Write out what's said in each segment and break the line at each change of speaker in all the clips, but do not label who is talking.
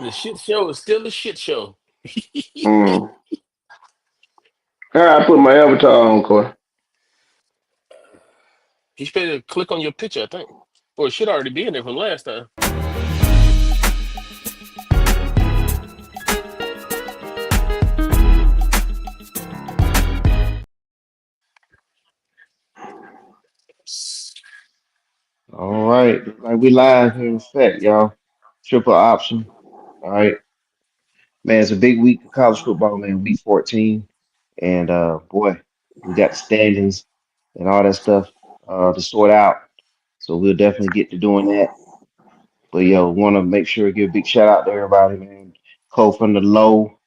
The shit show is still a shit show.
Mm. All right, I put my avatar on, Corey.
You should better click on your picture, I think. Or it should already be in there from last time.
All right, like we live here in effect, y'all. Triple option. All right, man. It's a big week of college football, man. Week 14, and boy, we got the standings and all that stuff to sort out. So we'll definitely get to doing that. But yo, want to make sure to give a big shout out to everybody, man. Cole from the low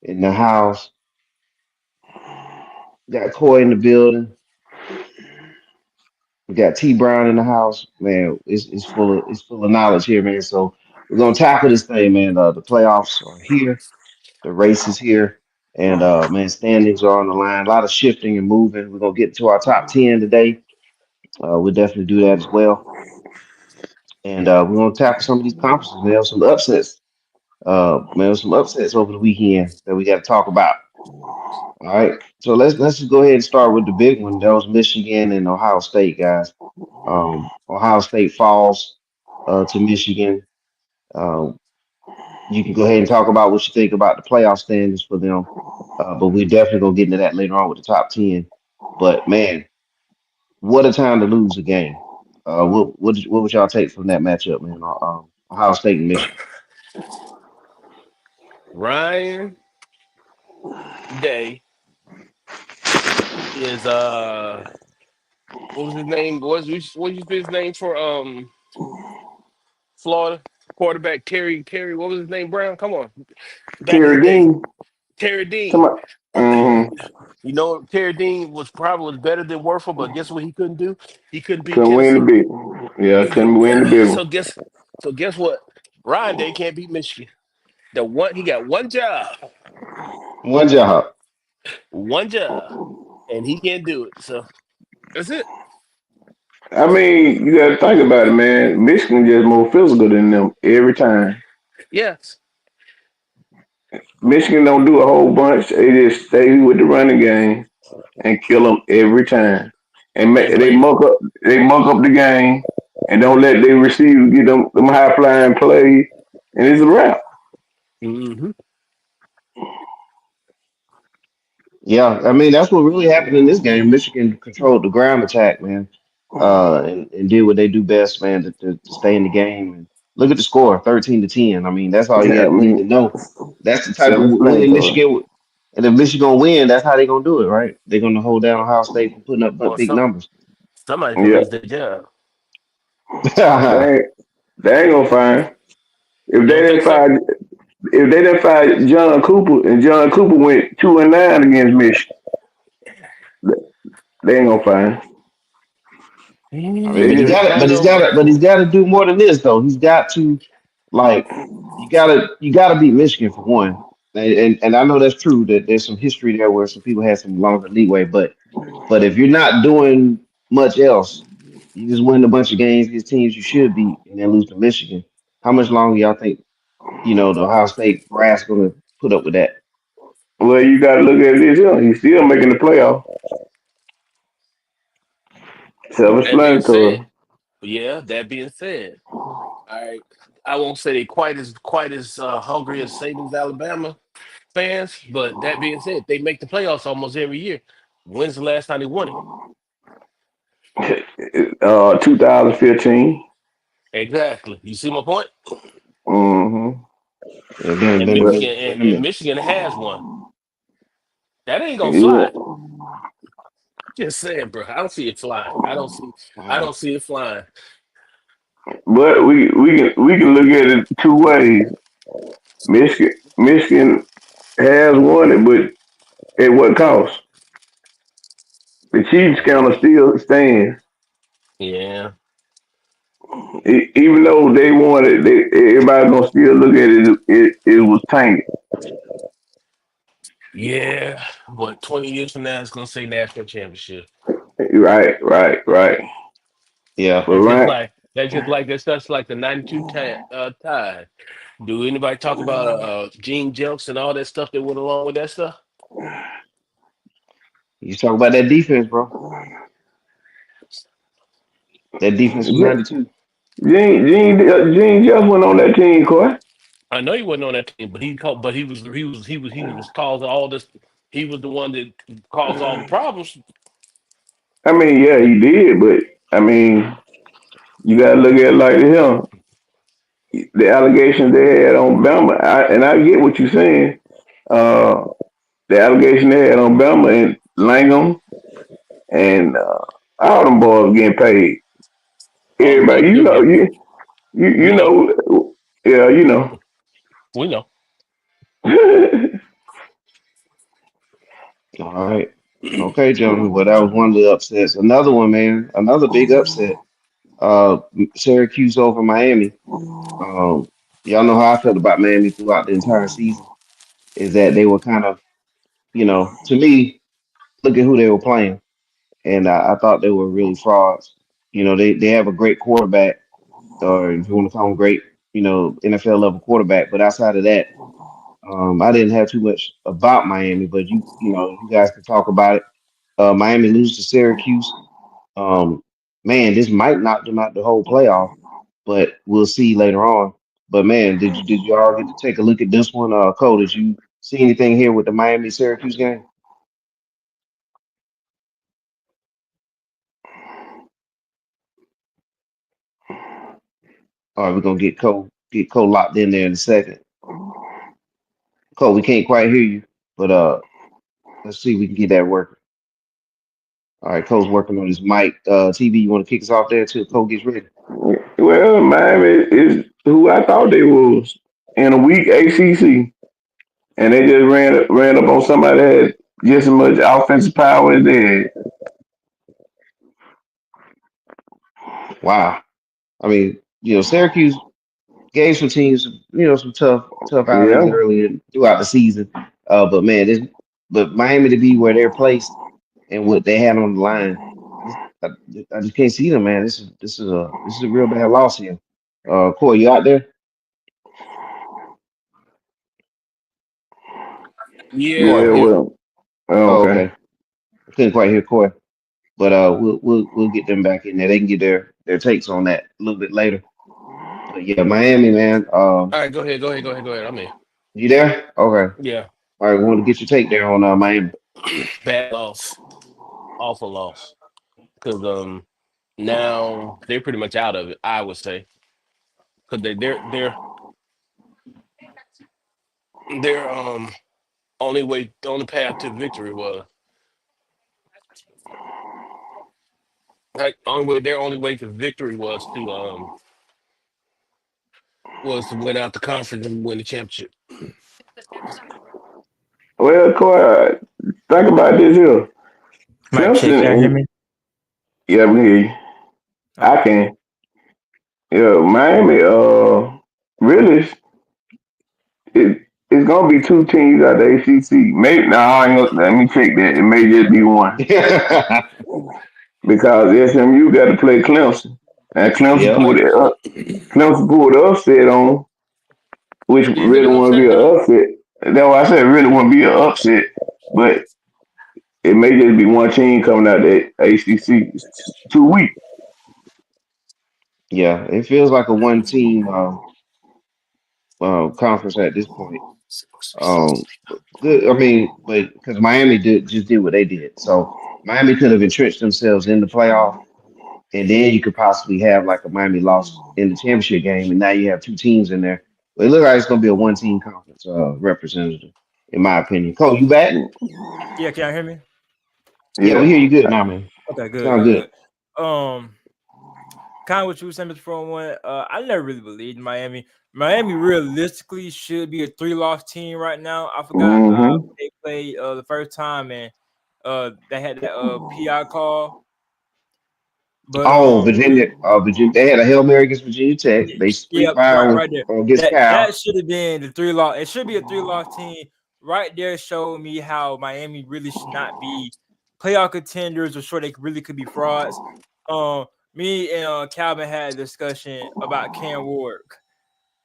in the house. Got Coy in the building. We got T Brown in the house, man. It's full of knowledge here, man. So we're gonna tackle this thing, man. The playoffs are here, the race is here, and man, standings are on the line. A lot of shifting and moving. We're gonna get to our top 10 today. We'll definitely do that as well, and we're gonna tackle some of these conferences. Man, some upsets. Man, some upsets over the weekend that we got to talk about. All right, so let's just go ahead and start with the big one. That was Michigan and Ohio State, guys. Ohio State falls to Michigan. Um, you can go ahead and talk about what you think about the playoff standings for them, but we're definitely gonna get into that later on with the top 10. But man, what a time to lose a game. What would y'all take from that matchup, man? Ohio State and Michigan.
Ryan Day is what was his name? What was his name for Florida quarterback Terry? What was his name? Brown. Come on, back in the
Kerry
day,
Dean.
Terry Dean.
Somebody. Mm-hmm.
You know, Terry Dean was probably better than Werfel, but guess what he couldn't do? He couldn't beat
Couldn't win the
Tennessee.
big. Yeah, couldn't win the big one.
So guess what? Ryan Day can't beat Michigan. He got one job,
One job.
one job, and he can't do it. So that's it.
I mean, you got to think about it, man. Michigan just more physical than them every time.
Yes.
Michigan don't do a whole bunch. They just stay with the running game and kill them every time. And
And
they
play.
muck up the game and don't let their receivers get them high flying plays, and it's a wrap.
Hmm.
Yeah, I mean that's what really happened in this game. Michigan controlled the ground attack, man, and did what they do best, man, to stay in the game. And look at the score, 13-10. I mean, that's all you
Yeah, I
need
mean,
to know. That's the type of winning
self-explanatory.
Michigan, and if Michigan win, that's how they're gonna do it, right? They're gonna hold down Ohio State from putting up
Or
big numbers.
somebody could
Yeah,
lose their job.
they ain't, they ain't gonna find. If
You
they
don't
didn't
think so?
find if they didn't find John Cooper and John Cooper went 2-9 against Michigan, they ain't gonna find.
I mean,
Yeah,
They
but
but
he's
they
just
got to, but
find
he's
over.
got to, but he's got to do more than this, though. He's got to, like, you gotta beat Michigan for one. And I know that's true that there's some history there where some people had some longer leeway, but if you're not doing much else, you just win a bunch of games against teams you should beat and then lose to Michigan. How much longer y'all think, the Ohio State brass gonna put up with that?
well, you got to look at it this year. He's still making the playoff.
That being said,
Self-explanatory.
yeah. That being said, all right. I won't say they quite as hungry as Saban's Alabama fans, but that being said, they make the playoffs almost every year. When's the last time they won it?
2015.
Exactly. You see my point?
Mm-hmm.
Yeah, been
And
been a
But
Michigan
minute. Been
and,
a
and
minute.
Michigan has one. That ain't gonna
yeah,
fly. Just saying, bro. I don't see it flying. I
Wow.
don't see it flying.
but we can look at it two ways. Michigan has won it, but at what cost? The Chiefs counter still stands.
Yeah.
Even though they won it, everybody gonna still look at it. It was tainted.
Yeah. But 20 years from now it's gonna say national championship.
Right, right, right.
Yeah.
But
That's just
right,
like that's just like the 92 Tide. Do anybody talk about Gene Jelks and all that stuff that went along with that stuff?
You talk about that defense, bro. That defense from '92.
Gene just went on that team, Coy.
I know he wasn't on that team, but but he was causing all this. He was the one that caused all the problems.
I mean, yeah, he did, but I mean, you gotta look at it like him. The allegations they had on Bama, and I get what you're saying. Uh, the allegation they had on Bama and Langham and all them boys getting paid.
Oh yeah,
Everybody,
they were getting.
you
We know,
know, yeah, you know.
we know.
All right. Okay, gentlemen. Well, that was one of the upsets. Another one, man. Another big upset. Uh, Syracuse over Miami. Um, y'all know how I felt about Miami throughout the entire season. Is that they were kind of, to me, look at who they were playing, and I thought they were really frauds. They have a great quarterback, or if you want to call him great, NFL level quarterback. But outside of that, I didn't have too much about Miami. But you guys can talk about it. Miami loses to Syracuse. Um, man, this might knock them out the whole playoff, but we'll see later on. But man, did you all get to take a look at this one? Cole, did you see anything here with the Miami Syracuse game? All right, we're gonna get Cole locked in there in a second. Cole, we can't quite hear you, but let's see if we can get that working. All right, Cole's working on his mic. TV, you want to kick us off there till Cole gets ready?
Well, Miami is who I thought they was in a weak ACC, and they just ran up on somebody that had just as much offensive power as they had.
Wow. I mean, Syracuse gave some teams, some tough outings
Yeah.
early throughout the season. But man, but Miami to be where they're placed and what they had on the line, this, I, I just can't see them, man. This is a real bad loss here. Corey, you out there?
Yeah,
Yeah.
Corey.
yeah.
Well.
Oh,
Okay.
okay. I couldn't quite hear Corey, but we'll get them back in there. They can get their takes on that a little bit later. But yeah, Miami, man.
All right, go ahead, go ahead, go ahead, go ahead. I'm in.
You there? Okay.
Yeah,
All right. We want to get your take there on Miami.
bad loss, awful loss. Because now they're pretty much out of it. I would say because their the only path to victory was like their only way to victory was to win out the conference and win the championship.
Well, Corey, think about this here.
Mic check.
Clemson
Can you hear
and
me?
yeah, me, I
Okay.
can. Yeah, Miami. Really, it's gonna be two teams out of the ACC. Maybe now. I ain't gonna, let me check that. It may just be one because SMU got to play Clemson, and
Yep.
Clemson pulled the upset on, which
Did they get
really
an
want to
upset
be an
though?
upset. That's why I said it really want to be an upset, but it may just be one team coming out the ACC. It's too weak.
Yeah. It feels like a one team conference at this point. Good. I mean, but because Miami did what they did, so Miami could have entrenched themselves in the playoff, and then you could possibly have like a Miami loss in the championship game, and now you have two teams in there. But it looks like it's going to be a one team conference representative, in my opinion. Cole, you back?
Yeah, can you hear me?
Yeah, we
Yeah.
hear you good now, man.
Okay, good,
Sound
good,
good.
good. Kind of what you were saying before one. I never really believed in Miami. Miami realistically should be a three-loss team right now. I forgot
Mm-hmm.
they played the first time and they had that PI call, but
Oh, Virginia, they had a Hail Mary against Virginia Tech. They
yeah,
split fire
right there.
against
That
Cal.
should have been the three-loss. It should be a three-loss team. Right there showed me how Miami really should not be playoff contenders, or sure they really could be frauds. Um, Me and Calvin had a discussion about Cam Ward.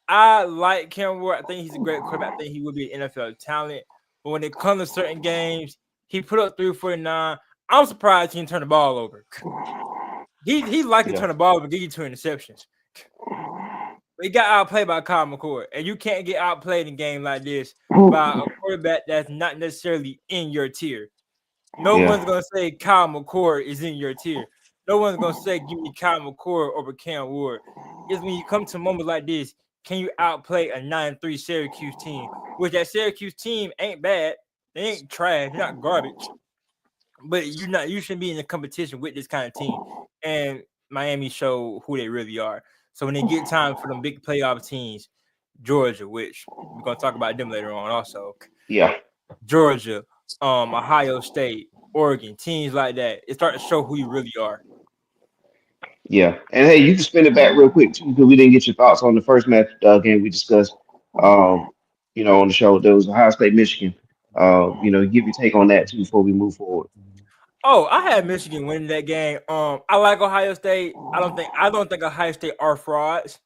I like Cam Ward. I think he's a great quarterback. I think he would be an NFL talent. But when it comes to certain games, he put up 349. I'm surprised he didn't turn the ball over. He like to
Yeah,
turn the ball over and give you two interceptions. He got outplayed by Kyle McCord, and you can't get outplayed in a game like this by a quarterback that's not necessarily in your tier. No
yeah,
one's gonna say Kyle McCord is in your tier. No one's gonna say give me Kyle McCord over Cam Ward. It's when you come to moments like this, can you outplay a 9-3 Syracuse team? Which that Syracuse team ain't bad. They ain't trash, they're not garbage. But you shouldn't be in a competition with this kind of team. And Miami showed who they really are. So when they get time for them big playoff teams, Georgia, which we're gonna talk about them later on also.
yeah,
Georgia, Ohio State, Oregon, teams like that. It starts to show who you really are.
yeah. And hey, you can spin it back real quick too, because we didn't get your thoughts on the first match game we discussed. Um, on the show there was Ohio State, Michigan. Give your take on that too before we move forward.
Oh, I had Michigan winning that game. I like Ohio State. I don't think Ohio State are frauds.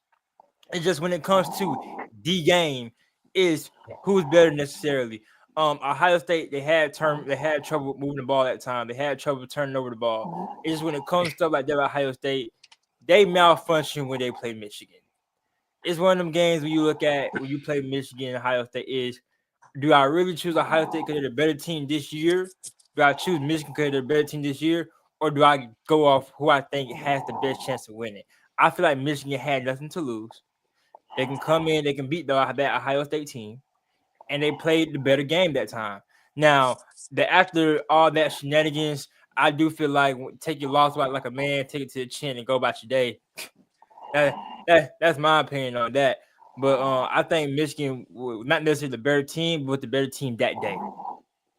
It's just when it comes to the game, is who's better necessarily. Ohio State they had trouble moving the ball that time. They had trouble turning over the ball. It's just when it comes to stuff like that, Ohio State, they malfunction when they play Michigan. It's one of them games when you look at when you play Michigan and Ohio State is, do I really choose Ohio State because they're the better team this year? Do I choose Michigan because they're the better team this year? Or do I go off who I think has the best chance of winning? I feel like Michigan had nothing to lose. They can come in, they can beat that Ohio State team, and they played the better game that time. Now, after all that shenanigans, I do feel like take your loss like a man, take it to the chin, and go about your day. That's my opinion on that. But I think Michigan not necessarily the better team, but the better team that day.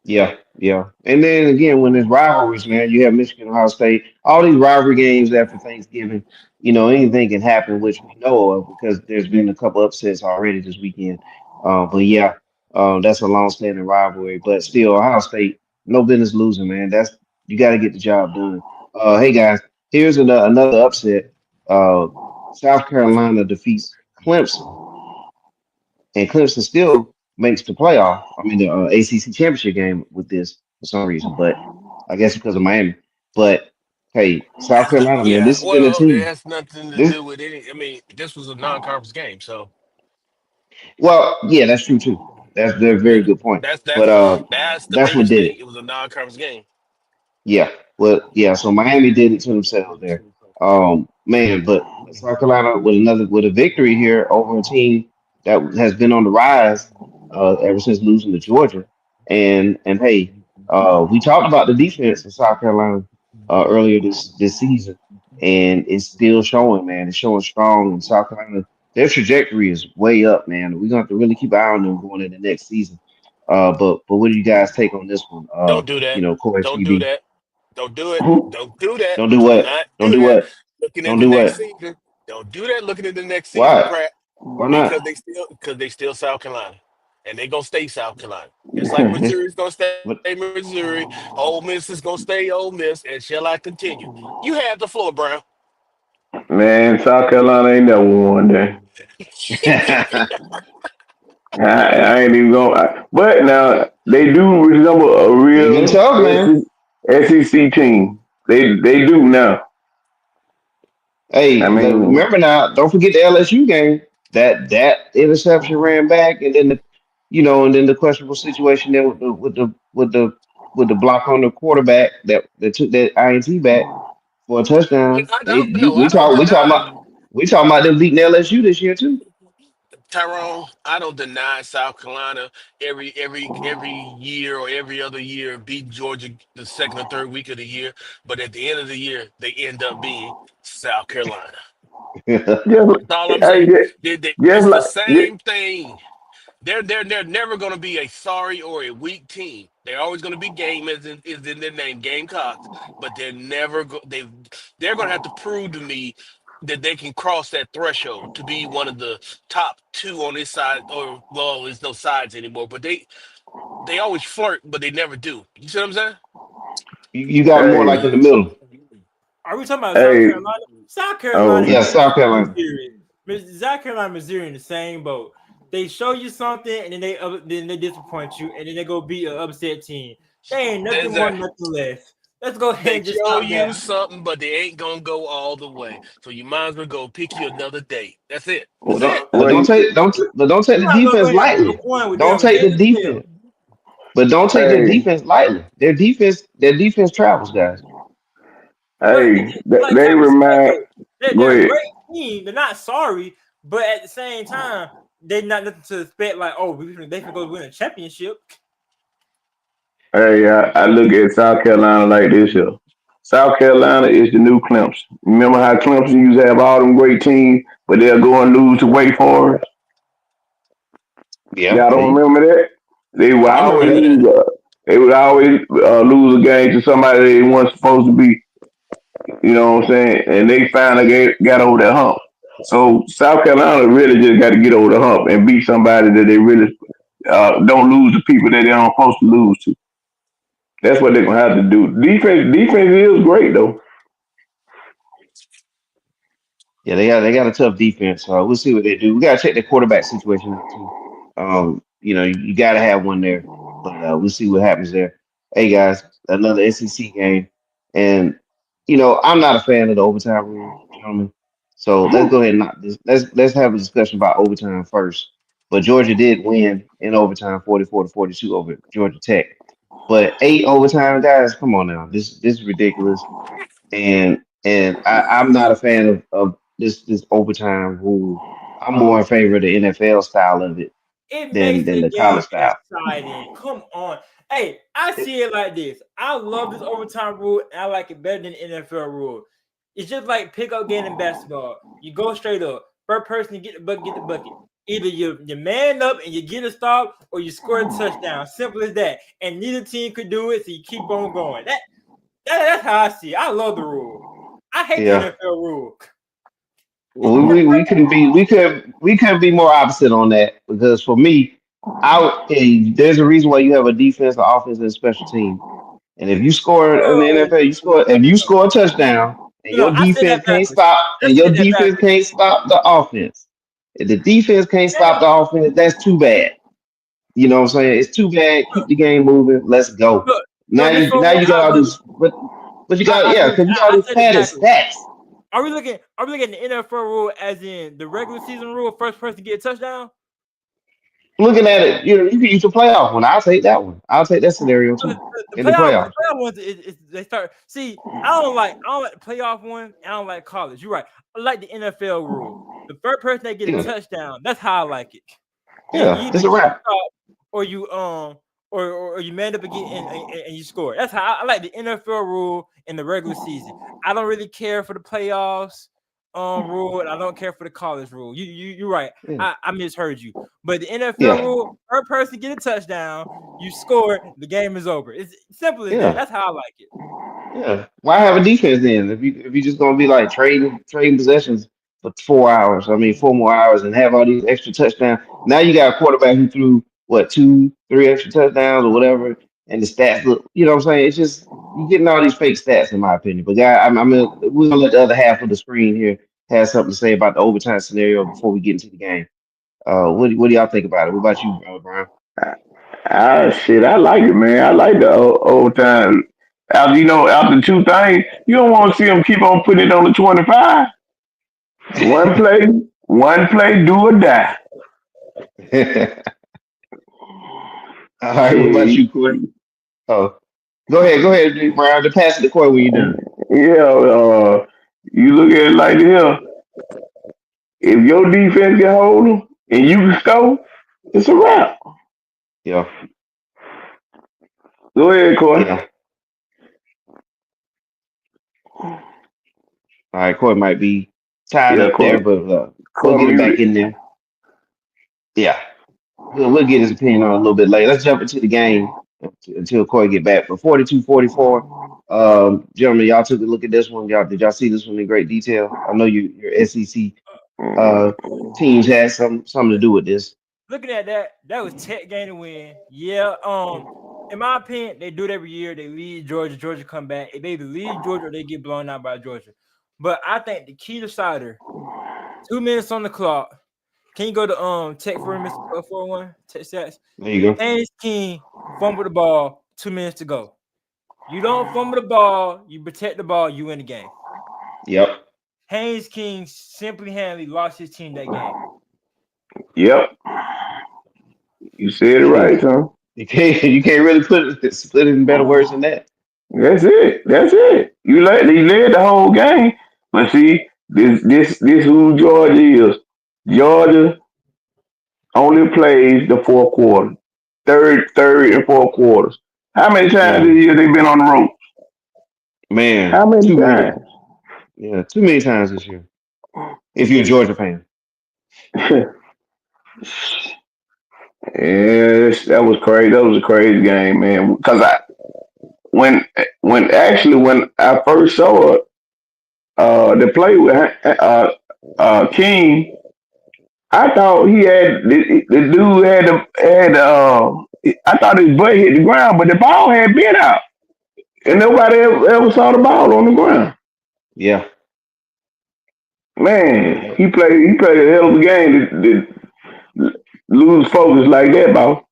Yeah, yeah. And then again, when there's rivalries, man, you have Michigan, Ohio State, all these rivalry games after Thanksgiving, anything can happen, which we know of because there's been a couple upsets already this weekend. But yeah, that's a long-standing rivalry. But still, Ohio State, no business losing, man. You got to get the job done. Hey guys, here's another upset. Uh, South Carolina defeats Clemson, and Clemson still makes the playoff. I mean, the ACC championship game with this for some reason, but I guess because of Miami. But hey, South Carolina, man,
Yeah,
this has been a
well, it
team.
has nothing to
This,
do with any. I mean, this was a non-conference game, so
well, yeah, that's true too. That's a very
yeah,
good point.
that's
But
that's that's the
that's what
biggest
did
thing.
it.
It was a non-conference game.
Yeah, well, yeah. So Miami did it to themselves there. Man, but South Carolina with a victory here over a team that has been on the rise ever since losing to Georgia. And hey, we talked about the defense of South Carolina earlier this season, and it's still showing, man. It's showing strong. And South Carolina, their trajectory is way up, man. We're gonna have to really keep an eye on them going into next season. But what do you guys take on this one?
Don't do that.
Corey
Don't do
CB.
that. Don't do it. Don't do that.
Don't do
Do
what?
not
Don't
do
do
that.
what?
Looking at
Don't
the
do
next
what?
season. Don't do that. Looking at the next season,
Why?
Pratt,
Why not?
because they still South Carolina, and they gonna stay South Carolina. Just like Missouri's gonna stay
But
Missouri, Ole Miss is gonna stay Ole Miss, and shall I continue? You have the floor, Brown.
Man, South Carolina ain't never won there. I ain't even going. But now they do resemble a
they've been
real
tough, man.
SEC team. They do now. I
Hey,
mean,
remember now, don't forget the LSU game. That interception ran back, and then the questionable situation there with the block on the quarterback that took that INT back for a touchdown.
I don't no,
We
I don't
talk we talking
deny
about we talking about them beating LSU this year too.
Tyrone. I don't deny South Carolina every year or every other year beat Georgia the second or third week of the year, but at the end of the year they end up being South Carolina.
just
That's all I'm
hey,
saying.
just
It's the
like
same thing. They're never going to be a sorry or a weak team. They're always going to be game is in their name, Gamecocks. But they're going to have to prove to me that they can cross that threshold to be one of the top two on this side. Or well, there's no sides anymore. But they always flirt, but they never do. You see what I'm saying?
You got more
hey,
like in the middle.
Are we talking about South
hey,
Carolina? South
oh,
Carolina
Yeah,
is
South
nothing
Carolina.
serious. South Carolina, Missouri in the same boat. They show you something and then they disappoint you and then they go beat an upset team. They ain't nothing more,
Exactly.
nothing less. Let's go ahead
They
and just
show
stop
you
there.
something, but they ain't gonna go all the way. So you might as well go pick you another date. That's it.
Well,
That's it.
well,
Don't take
You
the
might as well go
defense
ahead and flip a
lightly.
coin with
Don't
them
take the
heads or tails.
defense, but don't take their
hey,
defense lightly. Their defense travels, guys.
But like
they
Travis said
remind.
though,
Go
they're a
ahead.
great team. They're not sorry, but at the same time, they're not nothing to expect. Like, oh, they can go win a championship.
Hey, I look at South Carolina like this here. South Carolina is the new Clemson. Remember how Clemson used to have all them great teams, but they'll go and lose to Wake Forest?
Yeah,
Y'all don't remember that? They would
I
always
remember that.
lose. They would always lose a game to somebody they weren't supposed to be. You know what I'm saying? And they finally got over that hump. So South Carolina really just got to get over the hump and beat somebody that they really don't lose to people that they aren't supposed to lose to. That's what they're gonna have to do. Defense is great though.
yeah, they got a tough defense. So we'll see what they do. We got to check the quarterback situation out too. You got to have one there, but we'll see what happens there. Hey guys, another SEC game, and I'm not a fan of the overtime rule, gentlemen. So let's go ahead and knock this. Let's have a discussion about overtime first. But Georgia did win in overtime, 44-42 over Georgia Tech. But 8 overtime, guys, come on now. This is ridiculous. I'm not a fan of this overtime rule. I'm more in favor of the NFL style of it
It
than
makes
than
the
the
game
college style.
exciting. Come on. Hey, I see it like this. I love this overtime rule, and I like it better than the NFL rule. It's just like pickup game in basketball. You go straight up. First person to get the bucket, get the bucket. Either you man up and you get a stop, or you score a touchdown. Simple as that. And neither team could do it, so you keep on going. That's how I see it. I love the rule. I hate the
Yeah.
NFL rule.
Well, we couldn't be more opposite on that because for me, there's a reason why you have a defense, an offense, and a special team. And if you score in the
Oh,
NFL, if you score a touchdown and
no,
your
I said
defense
that
can't
backwards.
stop
I
and your
said that
defense
backwards.
can't stop the offense. If the defense can't stop the offense, that's too bad. You know what I'm saying? It's too bad. Keep the game moving. Let's go.
Look,
Now
this
you
for
now
what
you
I
got all
believe.
this, but you got, yeah, because you got all
I
these
said it
padded
backwards.
stats.
Are we looking at the NFL rule as in the regular season rule, first person to get a touchdown?
Looking at it, you can use the playoff one. I'll take that one. I'll take that scenario
The,
too
the
in the
playoff, the
playoffs.
playoff ones is they start. See, I don't like the playoff one. I don't like college. You're right. I like the NFL rule. The first person that get a
Yeah,
touchdown, that's how I like it. You
yeah,
either
it's a
get the
wrap.
stop or you or you man up again and you score. That's how I like the NFL rule in the regular season. I don't really care for the playoffs rule, and I don't care for the college rule. You're right.
Yeah,
I misheard you. But the NFL
yeah,
rule, per person get a touchdown, you score, the game is over. It's simple as that.
yeah.
That's how I like it.
Yeah. Why have a defense then if you just gonna be like trading possessions for 4 hours? I mean 4 more hours and have all these extra touchdowns. Now you got a quarterback who threw what 2, 3 extra touchdowns or whatever, and the stats look. You know what I'm saying? It's just you getting all these fake stats in my opinion. But guy, we're gonna let the other half of the screen here have something to say about the overtime scenario before we get into the game. What do y'all think about it? What about you, Brian?
Shit, I like it, man. I like the old time. After two things, you don't want to see them keep on putting it on the 25. One play, one play, do or die.
All right, what about
Shit,
you, Corey? Oh, go ahead, Brian. To pass it the court when you're done.
yeah. You look at it like this. If your defense can hold them and you can score, it's a wrap.
Yeah,
Go ahead, Corey.
yeah. All right, Corey might be tied
Yeah,
up there,
Corey.
but we'll
Corey
get him back
muted.
in there. Yeah, we'll get his opinion on it a little bit later. Let's jump into the game until Corey get back. But 42-44, gentlemen, y'all took a look at this one. Did y'all see this one in great detail? I know your SEC uh, teams had something to do with this.
Looking at that was Tech game to win. Yeah. In my opinion, they do it every year. They lead Georgia. Georgia come back. They either lead Georgia or they get blown out by Georgia. But I think the key decider 2 minutes on the clock. Can you go to Tech for Mr. 401? Tech stats.
There you go.
Haynes King fumbled the ball. 2 minutes to go. You don't fumble the ball. You protect the ball. You win the game.
Yep.
Haynes King simply handedly lost his team that game.
Yep, you said it
Shoot.
right, Tom.
You can't really split it in better words than that.
That's it. That's it. You led the whole game. But see, this who Georgia is. Georgia only plays the fourth quarter. Third and fourth quarters. How many times this
Mm.
year they been on the road?
Man,
How many
too many.
times?
Yeah, too many times this year. If you're a Georgia fan.
Yes, that was crazy. That was a crazy game, man. Because when when I first saw it, the play with King, I thought he had the dude I thought his butt hit the ground, but the ball had been out, and nobody ever saw the ball on the ground.
Yeah.
Man,
Yep.
he played a hell of a game to lose focus like that, ball.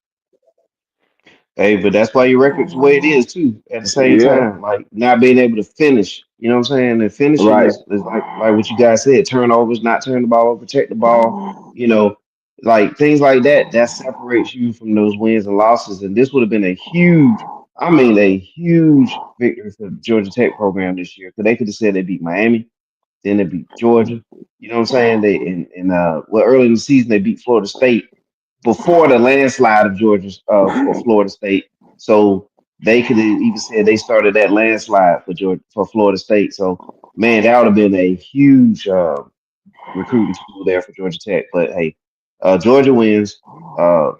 Hey, but that's why your record's the way it is too. At the same
Yeah,
time, like not being able to finish. You know what I'm saying? And finishing
right.
is like what you guys said, turnovers, not turn the ball over, protect the ball. You know, like things like that. That separates you from those wins and losses. And this would have been a huge, I mean, a huge victory for the Georgia Tech program this year. Because they could have said they beat Miami, then they beat Georgia. You know what I'm saying? They in well early in the season they beat Florida State before the landslide of Georgia for Florida State. So they could have even said they started that landslide for Georgia for Florida State. So man, that would have been a huge recruiting tool there for Georgia Tech. But hey, Georgia wins. Uh,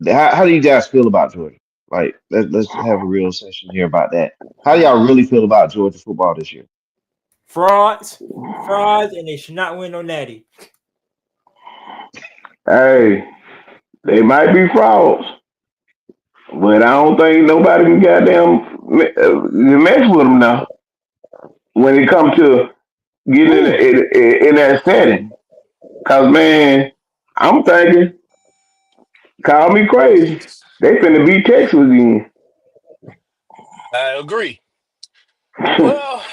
how do you guys feel about Georgia? Like let's have a real session here about that. How do y'all really feel about Georgia football this year?
Frauds, frauds, and they should not win no natty.
Hey, they might be frauds, but I don't think nobody can mess with them now when it comes to getting
Who?
in that setting. Cause man, I'm thinking, call me crazy. They finna beat Texas again.
I agree. Well,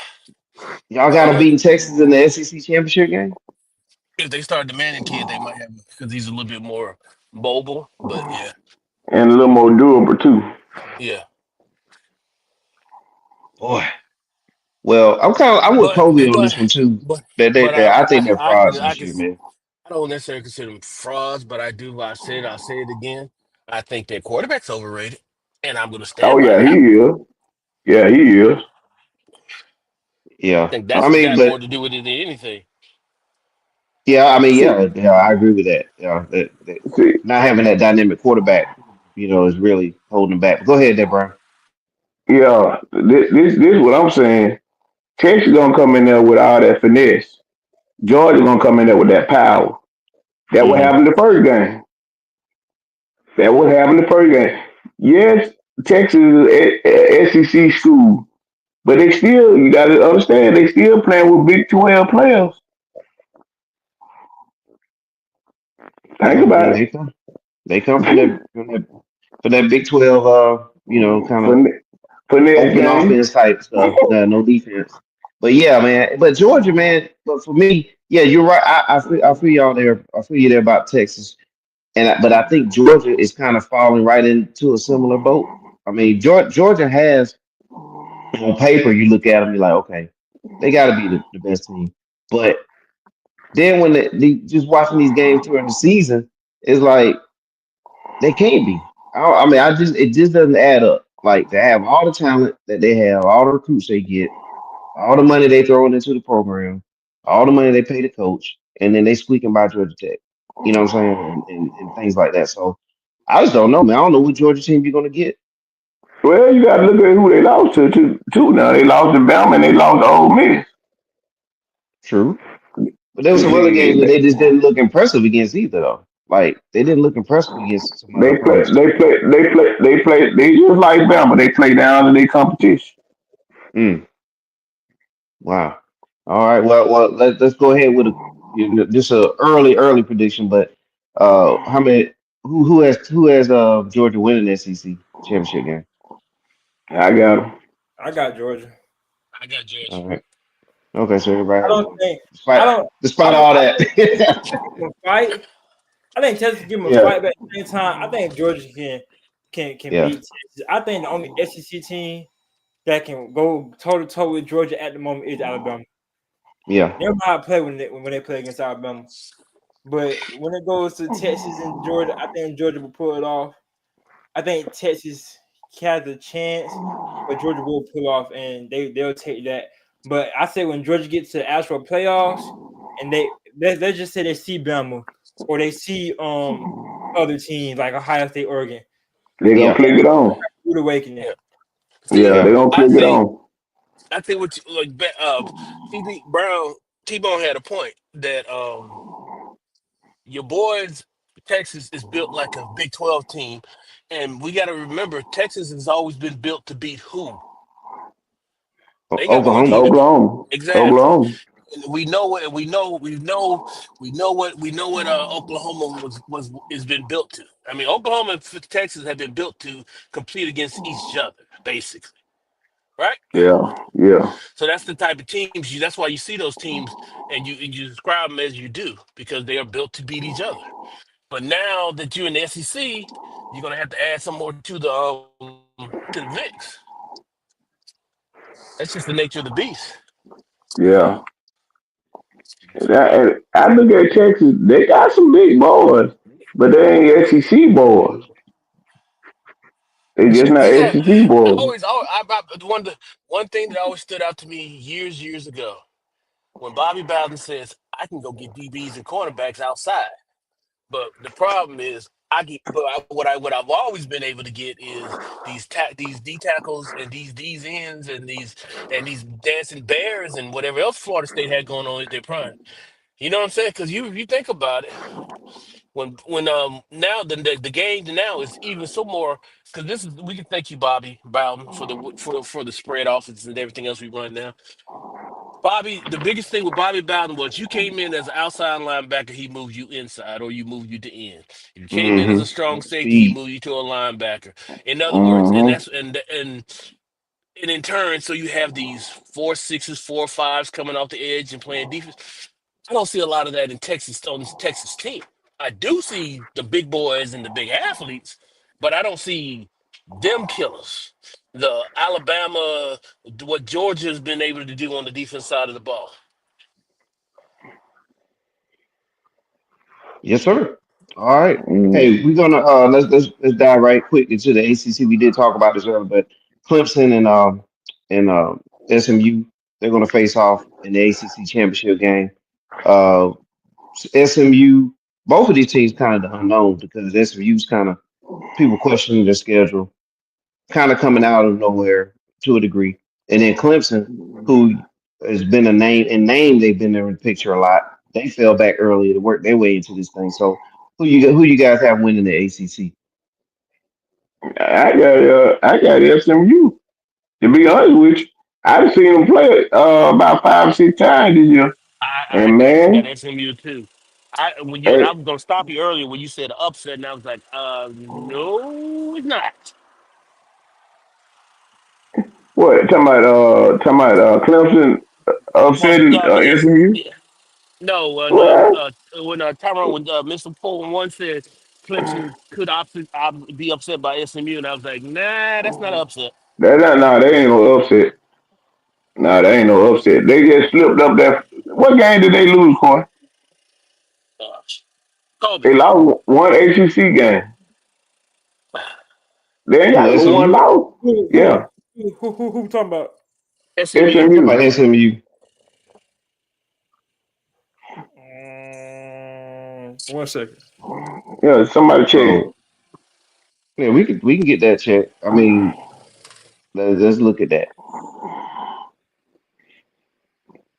Y'all got to beat Texas in the SEC championship game?
if they start demanding kid, they might have because he's a little bit more mobile. But yeah,
And a little more doable too.
yeah.
Boy. Well, I'm with
But
Kobe on
but
this one too.
but
I think they're frauds
I
this
can
year, man.
I don't necessarily consider them frauds, but I do. I said I'll say it again. I think their quarterback's overrated, and I'm going to
Oh
stand by
yeah, he
that.
is. Yeah, he is.
I
Yeah,
think
I
that's
mean,
got more
but
to do with it than anything.
yeah, I mean,
See,
yeah, I agree with that. Yeah, that
see,
not having that dynamic quarterback, is really holding them back. But go ahead, there, Brian.
yeah. This what I'm saying. Texas gonna come in there with all that finesse. Georgia gonna come in there with that power. That what
Hmm.
happened the first game. That what happened the first game. Yes, Texas is a SEC school, but they still, you got to understand, they still playing with Big 12 players. Think
Yeah, I mean
about
they come from
it.
that Big 12, kind of
Fin- Finesse
open
game.
offense type stuff. No defense. But yeah, man. But Georgia, man. But for me, yeah, you're right. I feel y'all there. I feel you there about Texas. But I think Georgia is kind of falling right into a similar boat. I mean, Georgia has on paper, you look at them, you're like, okay, they got to be the best team. But then when just watching these games during the season, it's like they can't be. I mean, it just doesn't add up. Like to have all the talent that they have, all the recruits they get, all the money they throwing into the program, all the money they pay the coach, and then they squeaking by Georgia Tech. You know what I'm saying? And things like that. So I just don't know, man. I don't know what Georgia team you're gonna get.
Well, you got to look at who they lost too. Now they lost to Bama and they lost to Ole Miss.
True. But there were some other games that
Shit,
they just didn't look impressive against either, though. Like they didn't look impressive against some other
they play,
opponents too.
they just like Bama. They play down to their competition.
Mm, wow. All right. Well, let's go ahead with a This a early prediction, but how many? Who has Georgia winning the SEC championship game?
I got him.
I got Georgia.
I got Georgia.
All right. Okay, so everybody
I
has
don't
one.
think I
Despite
don't
despite all
I
that.
think Texas give them a fight. I think Texas give them a
Yeah,
fight, but at the same time, I think Georgia can
yeah,
beat Texas. I think the only SEC team that can go toe to toe with Georgia at the moment is Alabama.
yeah.
They don't know how to play when they play against Alabama. But when it goes to Texas and Georgia, I think Georgia will pull it off. I think Texas has a chance, but Georgia will pull off and they'll take that. But I say when Georgia gets to the actual playoffs and let's just say they see Bama or they see other teams like Ohio State, Oregon,
They gonna
Yeah,
click it on.
rude awakening.
Yeah. See,
Yeah, they
yeah.
gonna
I
click it
think
on.
I think what you, like TD Brown T Bone had a point that your boys Texas is built like a Big 12 team, and we got to remember Texas has always been built to beat who? They got more
Oklahoma.
defense.
Oklahoma.
Exactly.
Oklahoma.
And we know what we know what Oklahoma was has been built to. I mean, Oklahoma and Texas have been built to compete against each other, basically, right?
Yeah, yeah,
So that's the type of teams you. That's why you see those teams and you describe them as you do because they are built to beat each other. But now that you're in the SEC, you're gonna have to add some more to the mix. That's just the nature of the beast.
yeah. And I look at Texas. They got some big boys, but they ain't SEC boys. They just not
You know,
SEC boys.
one thing that always stood out to me years ago when Bobby Bowden says I can go get DBs and cornerbacks outside. But the problem is, what I've always been able to get is these D tackles and these D's ends and these dancing bears and whatever else Florida State had going on at their prime. You know what I'm saying? Because you think about it, when now the game now is even so more because this is we can thank you Bobby Bowden for the spread offense and everything else we run now. Bobby, the biggest thing with Bobby Bowden was you came in as an outside linebacker, he moved you inside or you moved you to end. If you came in as a
Mm-hmm.
strong safety, he
Speed.
moved you to a linebacker. In other words, and
Mm-hmm.
that's and in turn, so you have these 4 6s, 4 5s coming off the edge and playing defense. I don't see a lot of that in Texas on this Texas team. I do see the big boys and the big athletes, but I don't see them killers. The Alabama, what Georgia's been able to do on the defense side of the ball.
Yes, sir. All right.
Mm-hmm.
Hey, we're gonna let's dive right quick into the ACC. We did talk about this earlier, but Clemson and SMU, they're gonna face off in the ACC championship game. Uh, SMU, both of these teams kind of the unknown because SMU's kind of people questioning their schedule, kind of coming out of nowhere to a degree, and then Clemson, who has been a name in name, they've been there in the picture a lot. They fell back early to work their way into this thing. So who you guys have winning the ACC?
I got SMU. To be honest with you, I've seen them play about 5 6 times this year,
I
and
got I got
man,
SMU too. I
hey,
was gonna stop you earlier when you said upset, and I was like, no, it's not.
what talking about Clemson
Well,
upsetting SMU?
yeah. No,
Well,
when Tyrone when Mr. 411 said Clemson could be upset by SMU, and I was like, nah, that's not an upset.
they ain't no upset. Nah, they ain't no upset. They just slipped up that. What game did they lose, Corey?
Gosh. Kobe,
They lost one ACC game. They ain't got
Who
but one
SMU?
loss.
Who who
Yeah,
who talking about?
SMU.
Talking about
SMU.
SMU.
One second.
Yeah, somebody check it.
So yeah, we can get that check. I mean, let's look at that.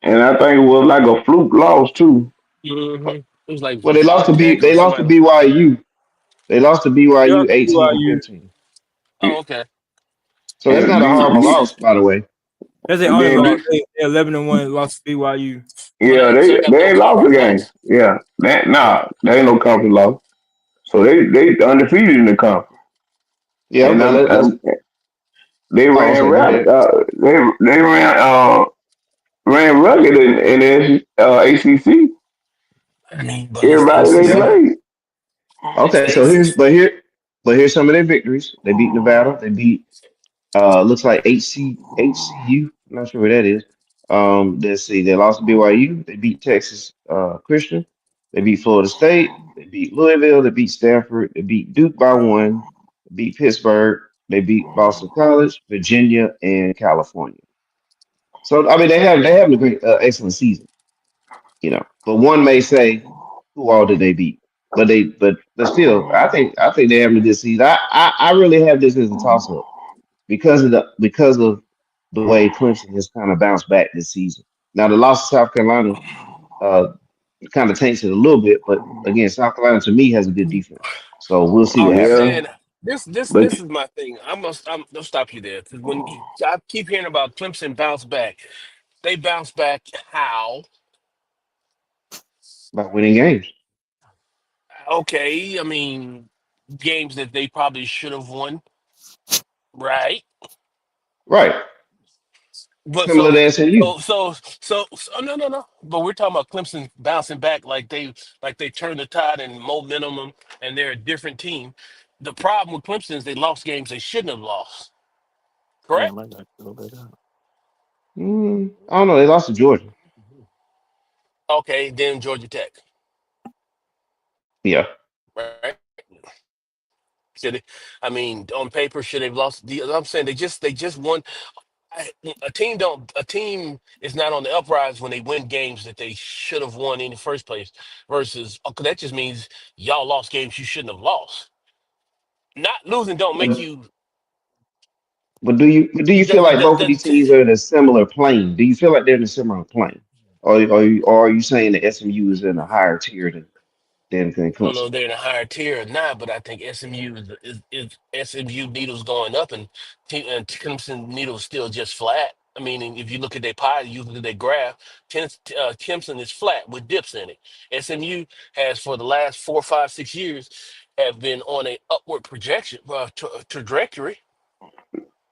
And I think it was like a fluke loss too.
It was like
Well,
a soft tackle
They
or
lost to
somebody.
BYU. They lost to
Y'all
BYU
can do
18 to
you.
15.
Oh, okay.
So that's
And
not a
So
horrible
you
loss, by the way.
That's their
And
only
then
loss. They 11-1 lost to BYU.
So
yeah,
they ain't got
they
no
ain't lost the
conference
game.
loss.
Yeah, they ain't no conference loss. So they undefeated in the conference,
Yeah,
and
but let's.
they
Oh,
ran
okay. Go
rap.
ahead.
They ran rugged in the ACC.
I mean, but it's the
Everybody they
Yeah.
ACC.
played.
It's
Okay.
the
So
ACC.
here's some of their victories. They beat Nevada. They beat looks like HCU. I'm not sure where that is. Let's see. They lost to BYU. They beat Texas Christian. They beat Florida State. They beat Louisville. They beat Stanford. They beat Duke by one. They beat Pittsburgh. They beat Boston College, Virginia, and California. So I mean, they have a great, excellent season, you know. But one may say, who all did they beat? But still, I think they're having a good season. I really have this as a toss up because of the way Clemson has kind of bounced back this season. Now the loss to South Carolina uh, kind of taints it a little bit, but again, South Carolina to me has a good defense, so we'll see
Are
what
we
happens.
Yeah,
saying this
but
is my thing? I'll stop you there because when I keep hearing about Clemson bounce back, they bounce back how?
By winning games,
Okay, I mean games that they probably should have won, right?
right?
But
Similar to SMU,
no, no, no. But we're talking about Clemson bouncing back like they turned the tide and momentum them, and they're a different team. The problem with Clemson is they lost games they shouldn't have lost. Correct?
I don't know. They lost to Georgia.
Okay, then Georgia Tech,
Yeah,
right? Should they, I mean, on paper, should they've lost? I'm saying they just won. A team is not on the uprise when they win games that they should have won in the first place. Versus, okay, that just means y'all lost games you shouldn't have lost. Not losing don't make you.
but do you feel like both of these teams are in a similar plane? Do you feel like they're in a similar plane, or are you saying that SMU is in a higher tier than
I don't know
Clemson?
if they're in a higher tier or not, but I think SMU is SMU needles going up and Clemson needles still just flat. I mean, and if you look at their pie, you look at their graph, Clemson is flat with dips in it. SMU has for the last 4, 5, 6 years have been on a upward projection trajectory.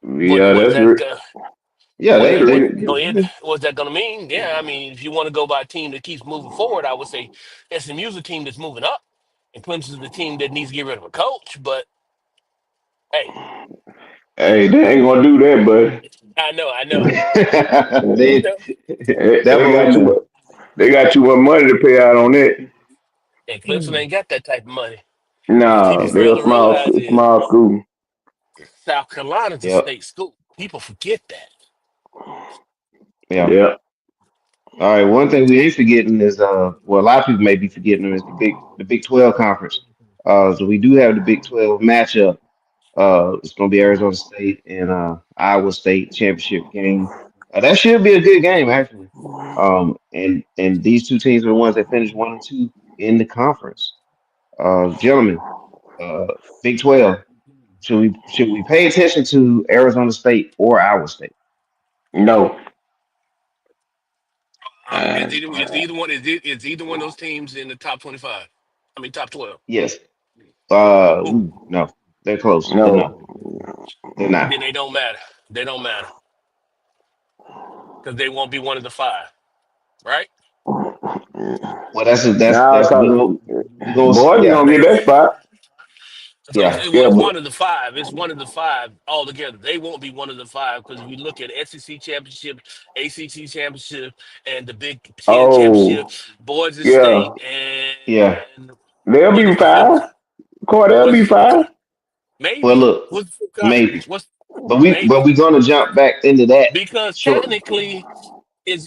yeah,
What is that?
Yeah,
that's
What
true.
go ahead? What's that going to mean? Yeah, I mean, if you want to go by a team that keeps moving forward, I would say SMU's a team that's moving up, and Clemson's the team that needs to get rid of a coach. But hey,
Hey, they ain't gonna do that, but
I know, I
they
know.
that
they
what we
got
know.
they got too much money to pay out on it.
And Clemson ain't got that type of money. What
Nah,
people
they're
fail
a
to realize is
small school.
South Carolina's a
Yep.
state school. People forget that.
Yeah.
Yeah,
All right. One thing we ain't forgetting is well, a lot of people may be forgetting is the Big 12 conference. So we do have the Big 12 matchup. It's gonna be Arizona State and Iowa State championship game. That should be a good game actually. And these two teams are the ones that finished 1 and 2 in the conference. Gentlemen, uh, Big 12. Should we pay attention to Arizona State or Iowa State?
no.
Is
Uh,
it's either one of those teams in the top 25. I mean, top 12.
Yes.
Who?
No, they're close, but no,
no.
they're not.
Then they don't matter. They don't matter because they won't be one of the five, right?
Well,
Nah,
that's
cause
we gonna
Boise
yeah,
gonna get that spot.
So
yeah,
well,
Yeah,
it's
but
one of the five. It's one of the five altogether. They won't be one of the five because if you look at SEC championship, ACC championship, and the Big Ten championship,
oh
Boise
yeah,
State,
yeah.
and
they'll
what
be
is the fifth?
five. Court, they'll
What's
be
the fifth?
five.
Well,
Maybe.
look,
What's the fifth conference?
maybe,
What's
but
maybe?
we're gonna jump back into that
Because
shortly.
technically,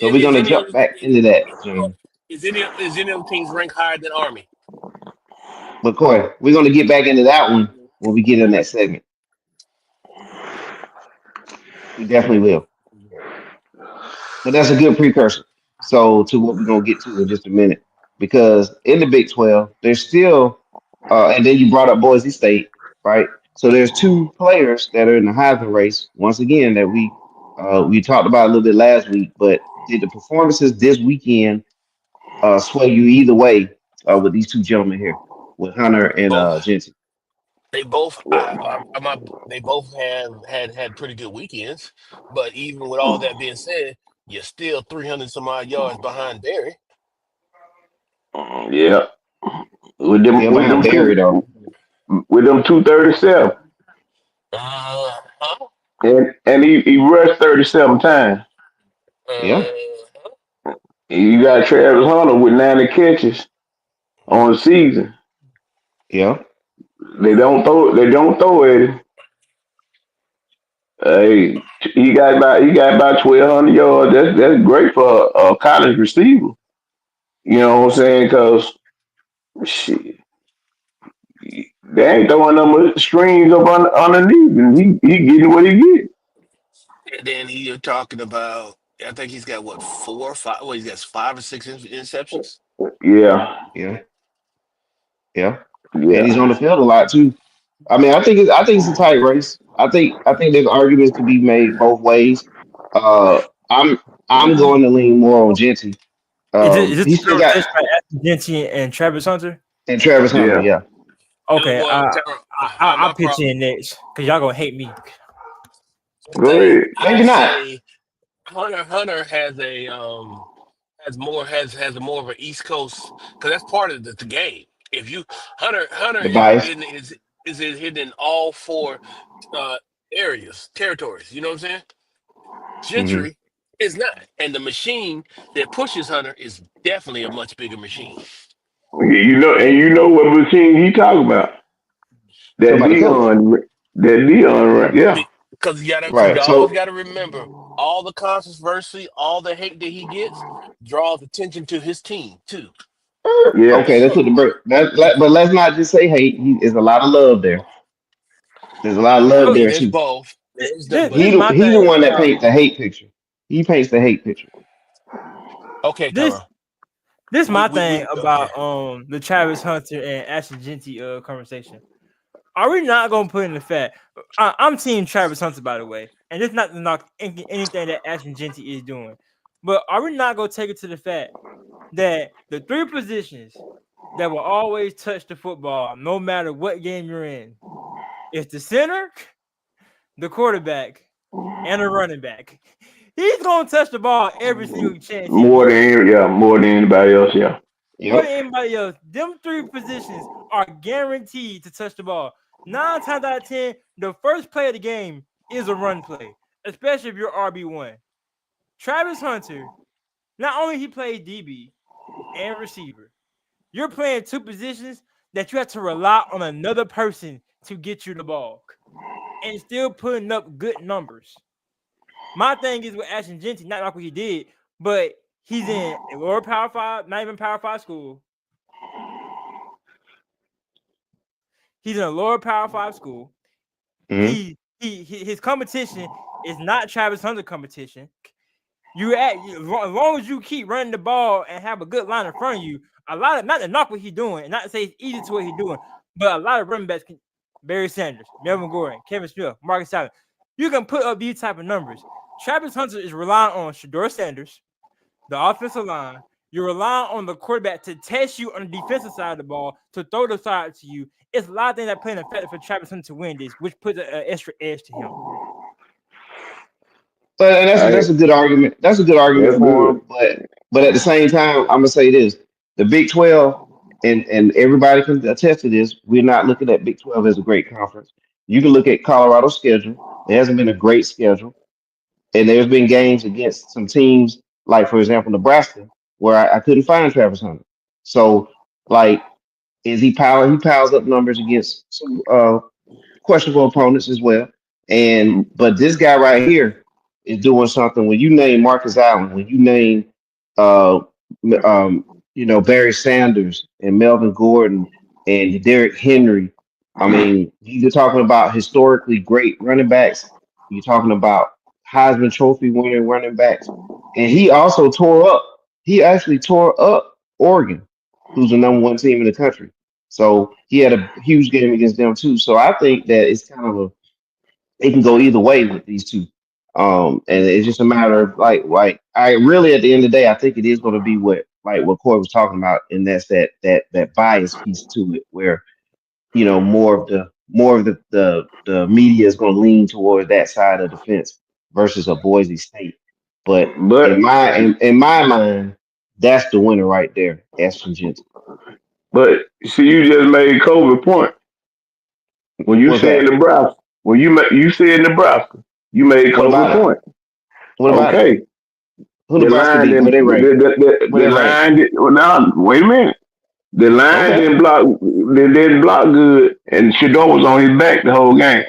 But we're
is
gonna
any
jump
other
back into that, gentlemen.
is any other teams ranked higher than Army?
But Corey, we're gonna get back into that one when we get in that segment. We definitely will. But that's a good precursor. So to what we're gonna get to in just a minute, because in the Big 12, there's still, and then you brought up Boise State, right? So there's two players that are in the Heisman race once again that we We talked about it a little bit last week, but did the performances this weekend sway you either way with these two gentlemen here, with Hunter and
Both
Jensen?
they both they both have had pretty good weekends. But even with all that being said, you're still 300 some odd yards behind Barry.
Yeah, with them
Still
with
behind
them
Barry
two
though.
with them 237,
Uh-huh.
and he rushed 37 times.
Yeah,
Uh-huh.
And you got Travis Hunter with 90 catches on the season.
yeah,
They don't throw at him. He got about 1,200 yards. That's great for a college receiver. You know what I'm saying? Because shit, they ain't throwing no much strings up underneath, and he getting what he get.
And then you're talking about, I think he's got what, four or five? Well, he's got five or six interceptions.
Yeah,
yeah, yeah. And he's on the
yeah.
field a lot too. I mean, I think it's a tight race. I think there's arguments to be made both ways. Uh, I'm I'm going to lean more on Jensen.
Is this
He
the
still got
conversation about Ashton Genty and Travis Hunter?
and Travis Hunter.
Yeah.
Yeah,
Okay,
Well, Tara,
I'll
my
pitch
problem,
in next because y'all gonna hate me.
Go ahead.
maybe
I
not.
say Hunter has has a more of an East Coast, because that's part of the game. If you Hunter
The bias.
is hidden in all four uh areas, territories. You know what I'm saying?
Hmm.
Gentry is not, and the machine that pushes Hunter is definitely a much bigger machine.
You know what machine he talking about?
You talking
That
about the coach,
Dion, right? Yeah.
Because you
right?
always
So
gotta remember, all the controversy, all the hate that he gets draws attention to his team too.
okay,
Yes.
let's put the break. But let's not just say hate. There's a lot of love there. There's a lot of
I
love
So
mean,
there
there's
too.
both. There's the but
this my
He the
thing
one that
about
paints the hate picture. He paints the hate picture.
okay,
this.
Tyrone.
This my
We
thing
okay.
about the Travis Hunter and Ashton Genty conversation. Are we not gonna put in the fact? I'm team Travis Hunter, by the way, and it's not to knock anything that Ashton Genty is doing, but are we not gonna take it to the fact that the three positions that will always touch the football, no matter what game you're in, is the center, the quarterback, and the running back. He's gonna touch the ball every single chance he gets.
More than anybody else. Yeah.
More
Yep.
than anybody else, them three positions are guaranteed to touch the ball. 9 times out of 10, the first play of the game is a run play, especially if you're RB1. Travis Hunter, not only he plays DB and receiver, you're playing two positions that you have to rely on another person to get you the ball and still putting up good numbers. My thing is with Ashton Genty, not like what he did, but he's in a lower power five, not even power five school. He's in a lower power five school.
Hmm.
His competition is not Travis Hunter competition. As long as you keep running the ball and have a good line in front of you, a lot of, not to knock what he's doing, and not to say it's easy to what he's doing, but a lot of running backs can, Barry Sanders, Melvin Gordon, Kevin Smith, Marcus Allen, you can put up these type of numbers. Travis Hunter is relying on Shador Sanders, the offensive line. You're relying on the quarterback to test you on the defensive side of the ball, to throw the side to you. It's a lot of things that play an effect for Travis Hunter to win this, which puts an extra edge to him.
But and
I
that's a good argument. That's a good argument
That's
for
good.
him. But at the same time, I'm gonna say this: the Big 12, and everybody can attest to this. We're not looking at Big 12 as a great conference. You can look at Colorado's schedule. It hasn't been a great schedule, and there's been games against some teams, like for example Nebraska, where I couldn't find Travis Hunter. So, like, is he power? He piles up numbers against some questionable opponents as well. And but this guy right here is doing something. When you name Marcus Allen, when you name uh Barry Sanders and Melvin Gordon and Derrick Henry, I mean, you're talking about historically great running backs. You're talking about Heisman Trophy winning running backs, and he also tore up. He actually tore up Oregon, who's the number one team in the country. So he had a huge game against them too. So I think that it's kind of it can go either way with these two. And it's just a matter of like I really at the end of the day, I think it is going to be what Corey was talking about, and that's that bias piece to it, where more of the media is going to lean towards that side of the fence versus a Boise State. But
But
in my mind, that's the winner right there, Ashton Jensen.
but see, you just made Kobe point when you
What's
said
that?
Nebraska. When you said Nebraska, you made
What
Kobe
about it?
point.
What about it?
Okay,
Who
the
Nebraska
line
beat? Where
didn't
they rank? Where
the
they rank?
line did well, now wait a minute. The line
Okay.
didn't block good, and Shador was on his back the whole game.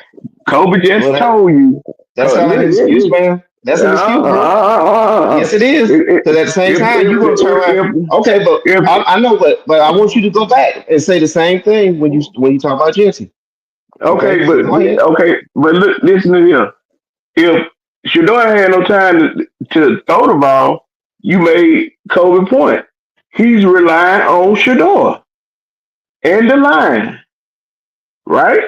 Kobe
Well,
just
that
told you.
that sounds like an excuse, man. That's
Uh,
an excuse,
uh,
bro.
uh,
Yes, it is. Because at the same time, you're gonna turn around. Okay, but
if
I know, but I want you to go back and say the same thing when you talk about Jency. Okay,
okay,
so go ahead.
but look, listen to him. If Shador had no time to throw the ball, you made Kobe point. He's relying on Shador and the line, right?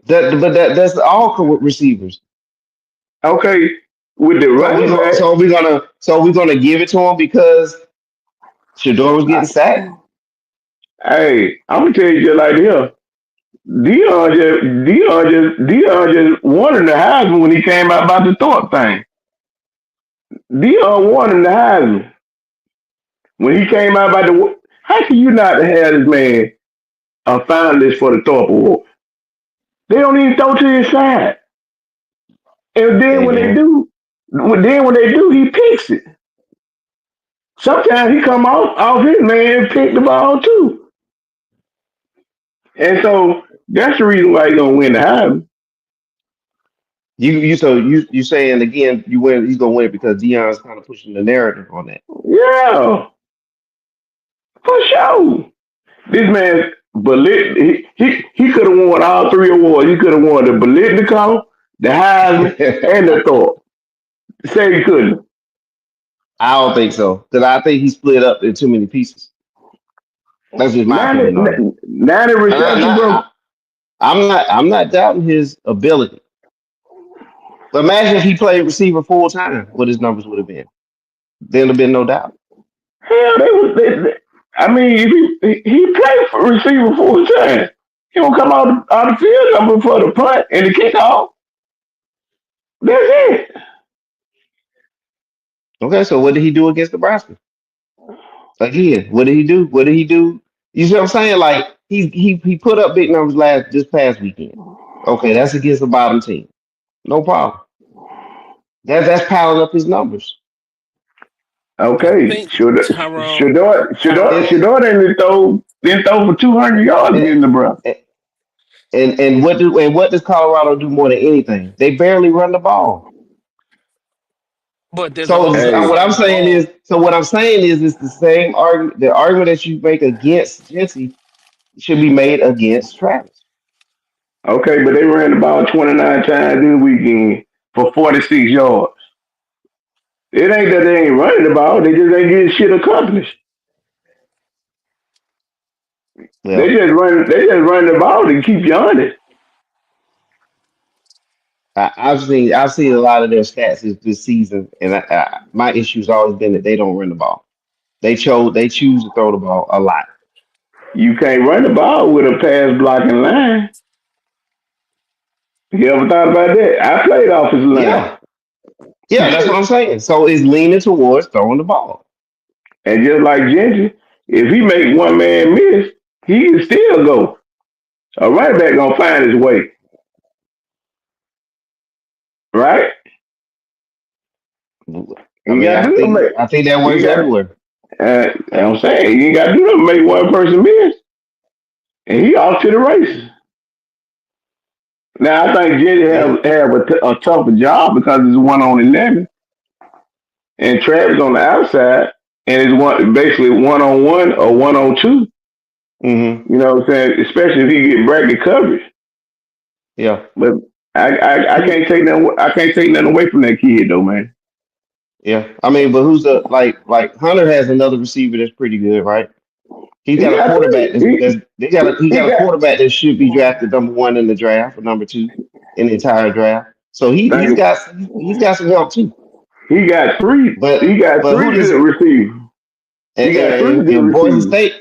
That's all receivers.
Okay, with the running back,
We're gonna give it to him because Shador was getting sacked.
hey, I'm gonna tell you just like this. Dion just wanted the Heisman when he came out about the Thorpe thing. Dion wanted the Heisman when he came out about the. How can you not have this man a finalist for the Thorpe Award? They don't even throw to his side, and then
Hey
when they
man,
do, he picks it. Sometimes he come off his man and pick the ball too, and so that's the reason why he's gonna win the Heisman.
you saying again you win? He's gonna win because Dion's kind of pushing the narrative on that.
Yeah, for sure. This man, he could have won all three awards. He could have won the Bolitnikoff, the Heisman, and the Thorpe. Say he couldn't.
I don't think so because I think he split up in too many pieces. That's just my
90,
opinion on it.
90
And
reception, bro.
I'm not doubting his ability. But imagine if he played receiver full time, what his numbers would have been. There'd have been no doubt.
Hell, I mean, if he played for receiver full time. He don't come out the field number for the punt and the kickoff. That's it.
Okay, so what did he do against Nebraska? Again, what did he do? What did he do? You see what I'm saying? Like he put up big numbers this past weekend. Okay, that's against the bottom team. No problem. That's piling up his numbers.
I
Okay,
think Tyrone,
It,
Shador didn't throw for 200 yards
it,
against Nebraska.
what does Colorado do more than anything? They barely run the ball.
but there's a
So
whole other
Hey,
side of the ball.
what I'm saying is it's the same argument. The argument that you make against Jency should be made against Travis.
okay, but they ran the ball 29 times this weekend for 46 yards. It ain't that they ain't running the ball; they just ain't getting shit accomplished.
Well,
They just run the ball to keep you honest.
I've seen a lot of their stats this season, and my issue's always been that they don't run the ball. They choose to throw the ball a lot.
You can't run the ball with a pass blocking line. You ever thought about that? I played offensive line,
Yeah, yeah, that's what I'm saying. So it's leaning towards throwing the ball.
and just like Ginger, if he make one man miss, he can still go. A running back gonna find his way, right?
I
You
mean,
got to do no make.
I think that
You
works
got.
everywhere.
I'm saying you got to do nothing make one person miss, and he off to the races. Now I think Jenny
Yeah,
have a tougher job because it's 1-on-11, and Travis on the outside, and it's basically 1-on-1 or 1-on-2.
hmm,
You know what I'm saying? Especially if he get bracket coverage.
yeah.
But I
Who?
can't take nothing. I can't take nothing away from that kid though, man.
Yeah, I mean, but who's the like Hunter has another receiver that's pretty good, right? He's
He
got a
got
quarterback
three.
that's they got
He
he got a
got.
quarterback that should be drafted number one in the draft or number two in the entire draft. So he's
Think
got he's got some help too.
he got three. He got
But who
three
does
good receivers. He got three good
in Boise
receivers.
State?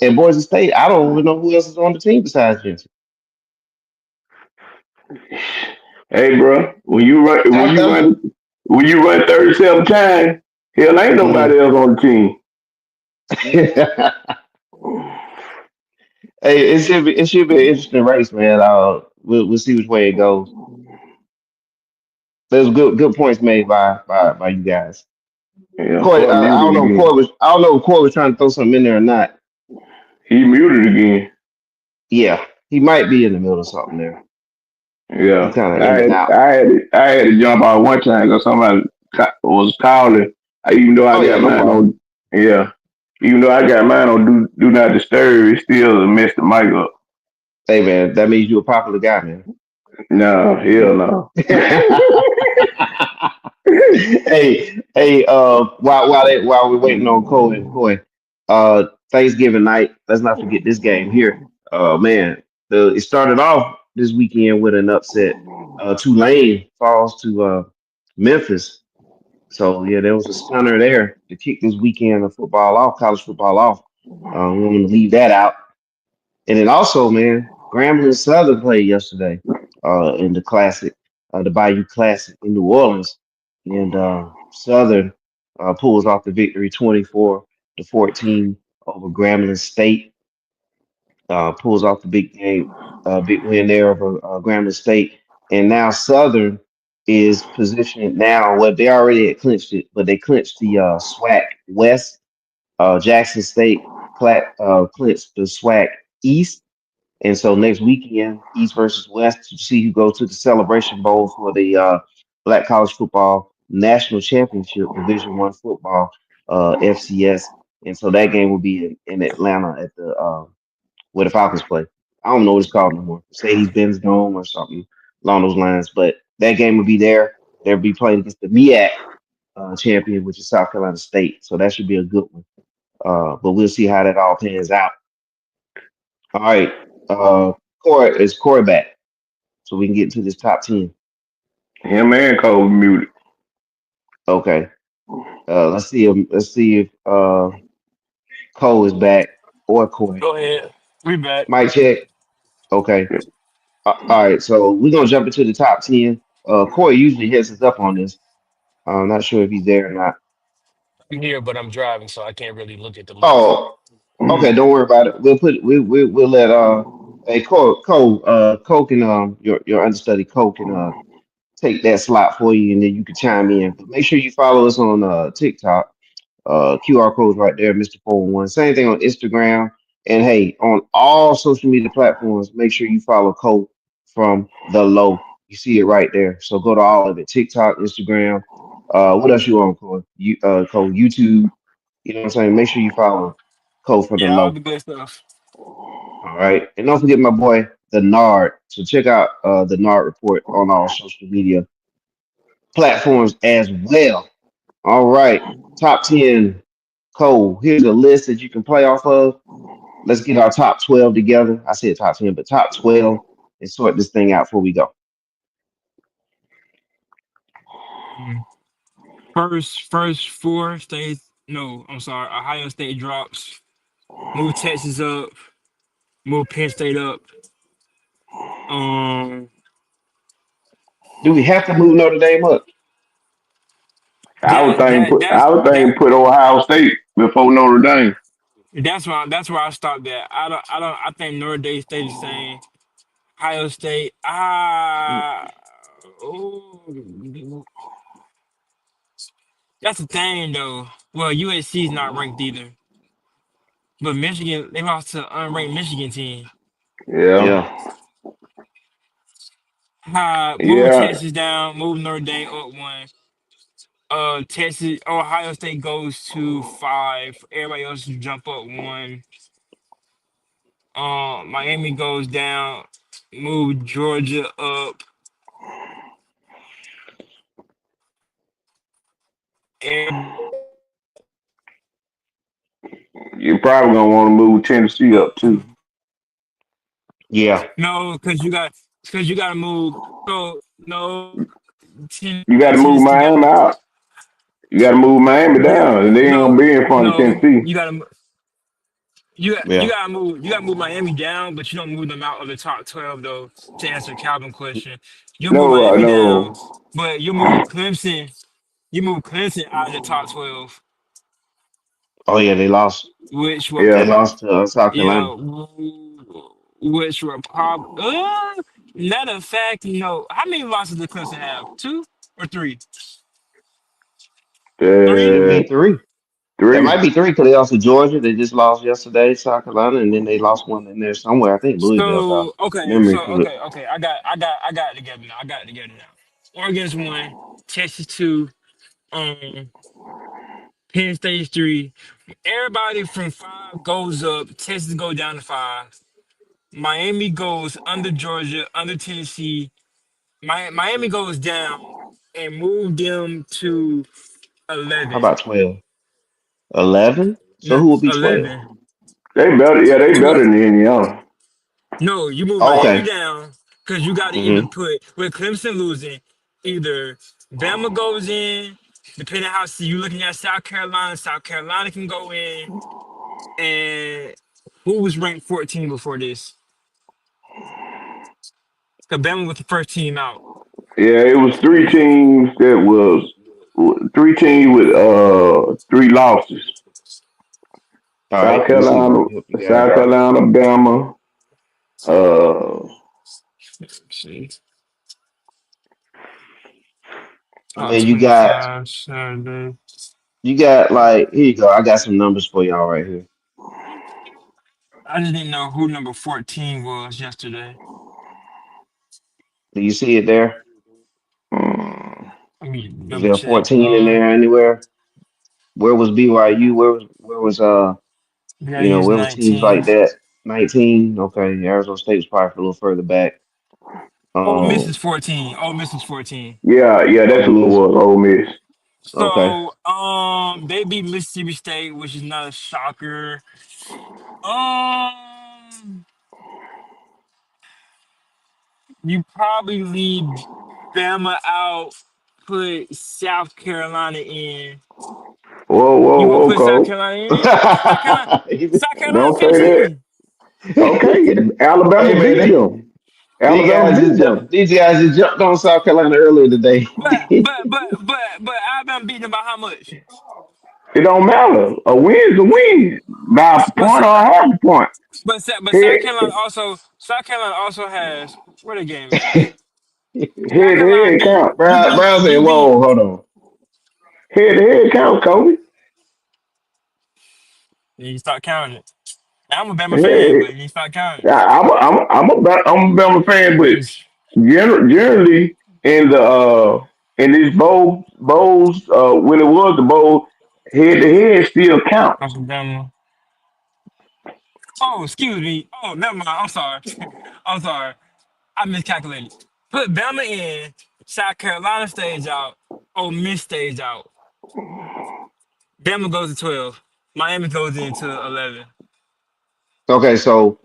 In Boise State, I don't even know who else is on the team besides Jensen.
Hey, bro,
I'm telling
when you run 37 times, hell, ain't
you.
nobody else on the team.
Mhm. Hey, it should be an interesting race, man. We'll see which way it goes. There's good points made by you guys.
Yeah,
Corey,
fuck muted again.
I don't know if Corey was trying to throw something in there or not.
He muted again.
Yeah, he might be in the middle of something there. You
Yeah,
kind of in and out.
I had to jump out one time because somebody was calling. Even though I
Oh yeah,
got
no
mine
problem.
on, yeah, even though I got mine on do not disturb, it still messed the mic up.
Hey man, that means you're a popular guy, man.
No, hell no.
While we're waiting on Cole and Coy, Thanksgiving night. Let's not forget this game here. Man, it started off this weekend with an upset. Tulane falls to Memphis. So yeah, there was a stunner there to kick this weekend of football off, college football off. We want to leave that out. And then also, man, Grambling and Southern played yesterday in the classic, the Bayou Classic in New Orleans. And Southern pulls off the victory 24-14 over Grambling State. Pulls off the big game, big win there over Grambling State. And now Southern is positioned now, well, they already had clinched it, but they clinched the SWAC West. Jackson State clinched the SWAC East. And so next weekend, East versus West, to see who goes to the Celebration Bowl for the Black College Football National Championship, Division One football, FCS. And so that game will be in Atlanta at the where the Falcons play. I don't know what it's called no more. Say he's Ben's Dome or something along those lines. But that game will be there. They'll be playing against the MEAC champion, which is South Carolina State. So that should be a good one. But we'll see how that all pans out. All right. Corey is Corey back, so we can get into this top 10.
Him and Cole muted.
Okay. Let's see if Cole is back or Corey.
Go ahead. We back.
Mic check. Okay. All right. So we're gonna jump into the top 10. Corey usually hits us up on this. I'm not sure if he's there or not.
I'm here, but I'm driving, so I can't really look at the list.
Oh, okay. Don't worry about it. We'll let hey Cole can your understudy Cole can take that slot for you, and then you can chime in. But make sure you follow us on TikTok. QR codes right there, Mr. 401. Same thing on Instagram. And hey, on all social media platforms, make sure you follow Cole from the low. You see it right there. So go to all of it. TikTok, Instagram. What else you on, Cole? Cole, YouTube. You know what I'm saying? Make sure you follow Cole from the
Yeah, all
low.
the good stuff.
All right. And don't forget my boy, the Nard. So check out the Nard report on all social media platforms as well. All right. Top 10. Cole, here's a list that you can play off of. Let's get our top 12 together. I said top 10, but top 12 and sort this thing out before we go.
Mm. First four states. No, I'm sorry. Ohio State drops. Move Texas up. Move Penn State up. Um,
Do we have to move Notre Dame up?
that that that's
I would
that
think put Ohio State before Notre Dame.
that's where I stopped at. I think Notre Dame stay the same. Ohio State. Oh, that's the thing though. Well, USC is not ranked either. But Michigan, they lost to unranked Michigan team.
Yeah,
Yeah.
Move
yeah.
Texas down, move Notre Dame up one. Texas, Ohio State goes to five. Everybody else jump up one. Miami goes down, move Georgia up.
You're probably gonna want to move Tennessee up too.
Yeah.
No, because you got because you gotta move. So no,
You got to
Tennessee
move
got to
Miami out. You got to move Miami
yeah.
down, and they ain't gonna
No,
be in front of
no,
Tennessee.
you
Yeah.
gotta move Miami down, but you don't move them out of the top 12 though. To answer Calvin question, you'll move
No,
Miami down,
no.
but you move Clemson. You move Clemson out of the top 12,
Oh yeah, they lost.
which will
They
Yeah,
lost to South
yeah,
Carolina.
which will probably. Matter of fact, how many losses did Clemson have? Two or three? Three.
Should be
uh,
three. That might
three.
be three because they lost to Georgia. They just lost yesterday, South Carolina, and then they lost one in there somewhere. I think Louisville, if I
So okay,
memory
so
correct.
okay. I got it together now. I got it together now. Oregon's one, Texas two, um, Penn State's three. Everybody from five goes up. Texas go down to five. Miami goes under Georgia, under Tennessee. Miami goes down and move them to
How
11.
about 12? 11? So
No,
who would be 12?
11.
They better. Yeah, they
You
better
go.
than Indiana.
No, you move Miami
Okay.
down because you got to either
Mm-hmm.
put with Clemson losing, either Bama goes in, depending how see you looking at South Carolina. South Carolina can go in, and who was ranked 14 before this? Because Bama was the first team out.
Yeah, it was three teams that was three teams with three losses.
All right. Let me see. Let me help you guys
South
out.
Carolina, Bama. Uh,
Let's see,
I
top
mean,
twenty-five Saturday.
you got like here you go. I got some numbers for y'all right here.
I just didn't know who number 14 was yesterday.
Do you see it there?
mm,
Let me
Is
double
there a
check.
14 in there anywhere? Where was BYU? Where was
BYU's
where was teams
19.
like that? 19. Okay, Arizona State was probably a little further back.
Ole Miss is
Um,
14. Ole Miss is 14.
yeah, yeah,
Ole
that's who it
Miss.
was. Ole Miss.
Okay.
So, they beat Mississippi State, which is not a shocker. Um, you probably leave Bama out, put South Carolina in.
Whoa, whoa,
You gonna
whoa,
put South
Cole.
Carolina in? South Carolina
Don't say that.
15.
Okay,
Hey
Alabama
man,
beat them. Alabama beat them.
these guys just jumped on South Carolina earlier today.
But Alabama beat them by how much?
It don't matter. A win's a win by a
But
point or a half a point.
South
Head,
Carolina also has where the game at. South
head to
Carolina
head
beat
count.
Brown said,
you beat
"Whoa, hold on."
Head to head count, Kobe.
you start counting it. I'm a Bama fan,
Head,
but you start counting it.
I'm a Bama fan, but
It's
generally in these bowls when it was the bowl, head to head still counts.
Alabama. Oh, excuse me. Oh, never mind. I'm sorry. I'm sorry. I miscalculated. Put Bama in. South Carolina stays out. Ole Miss stays out. Bama goes to 12. Miami goes into 11.
Okay, so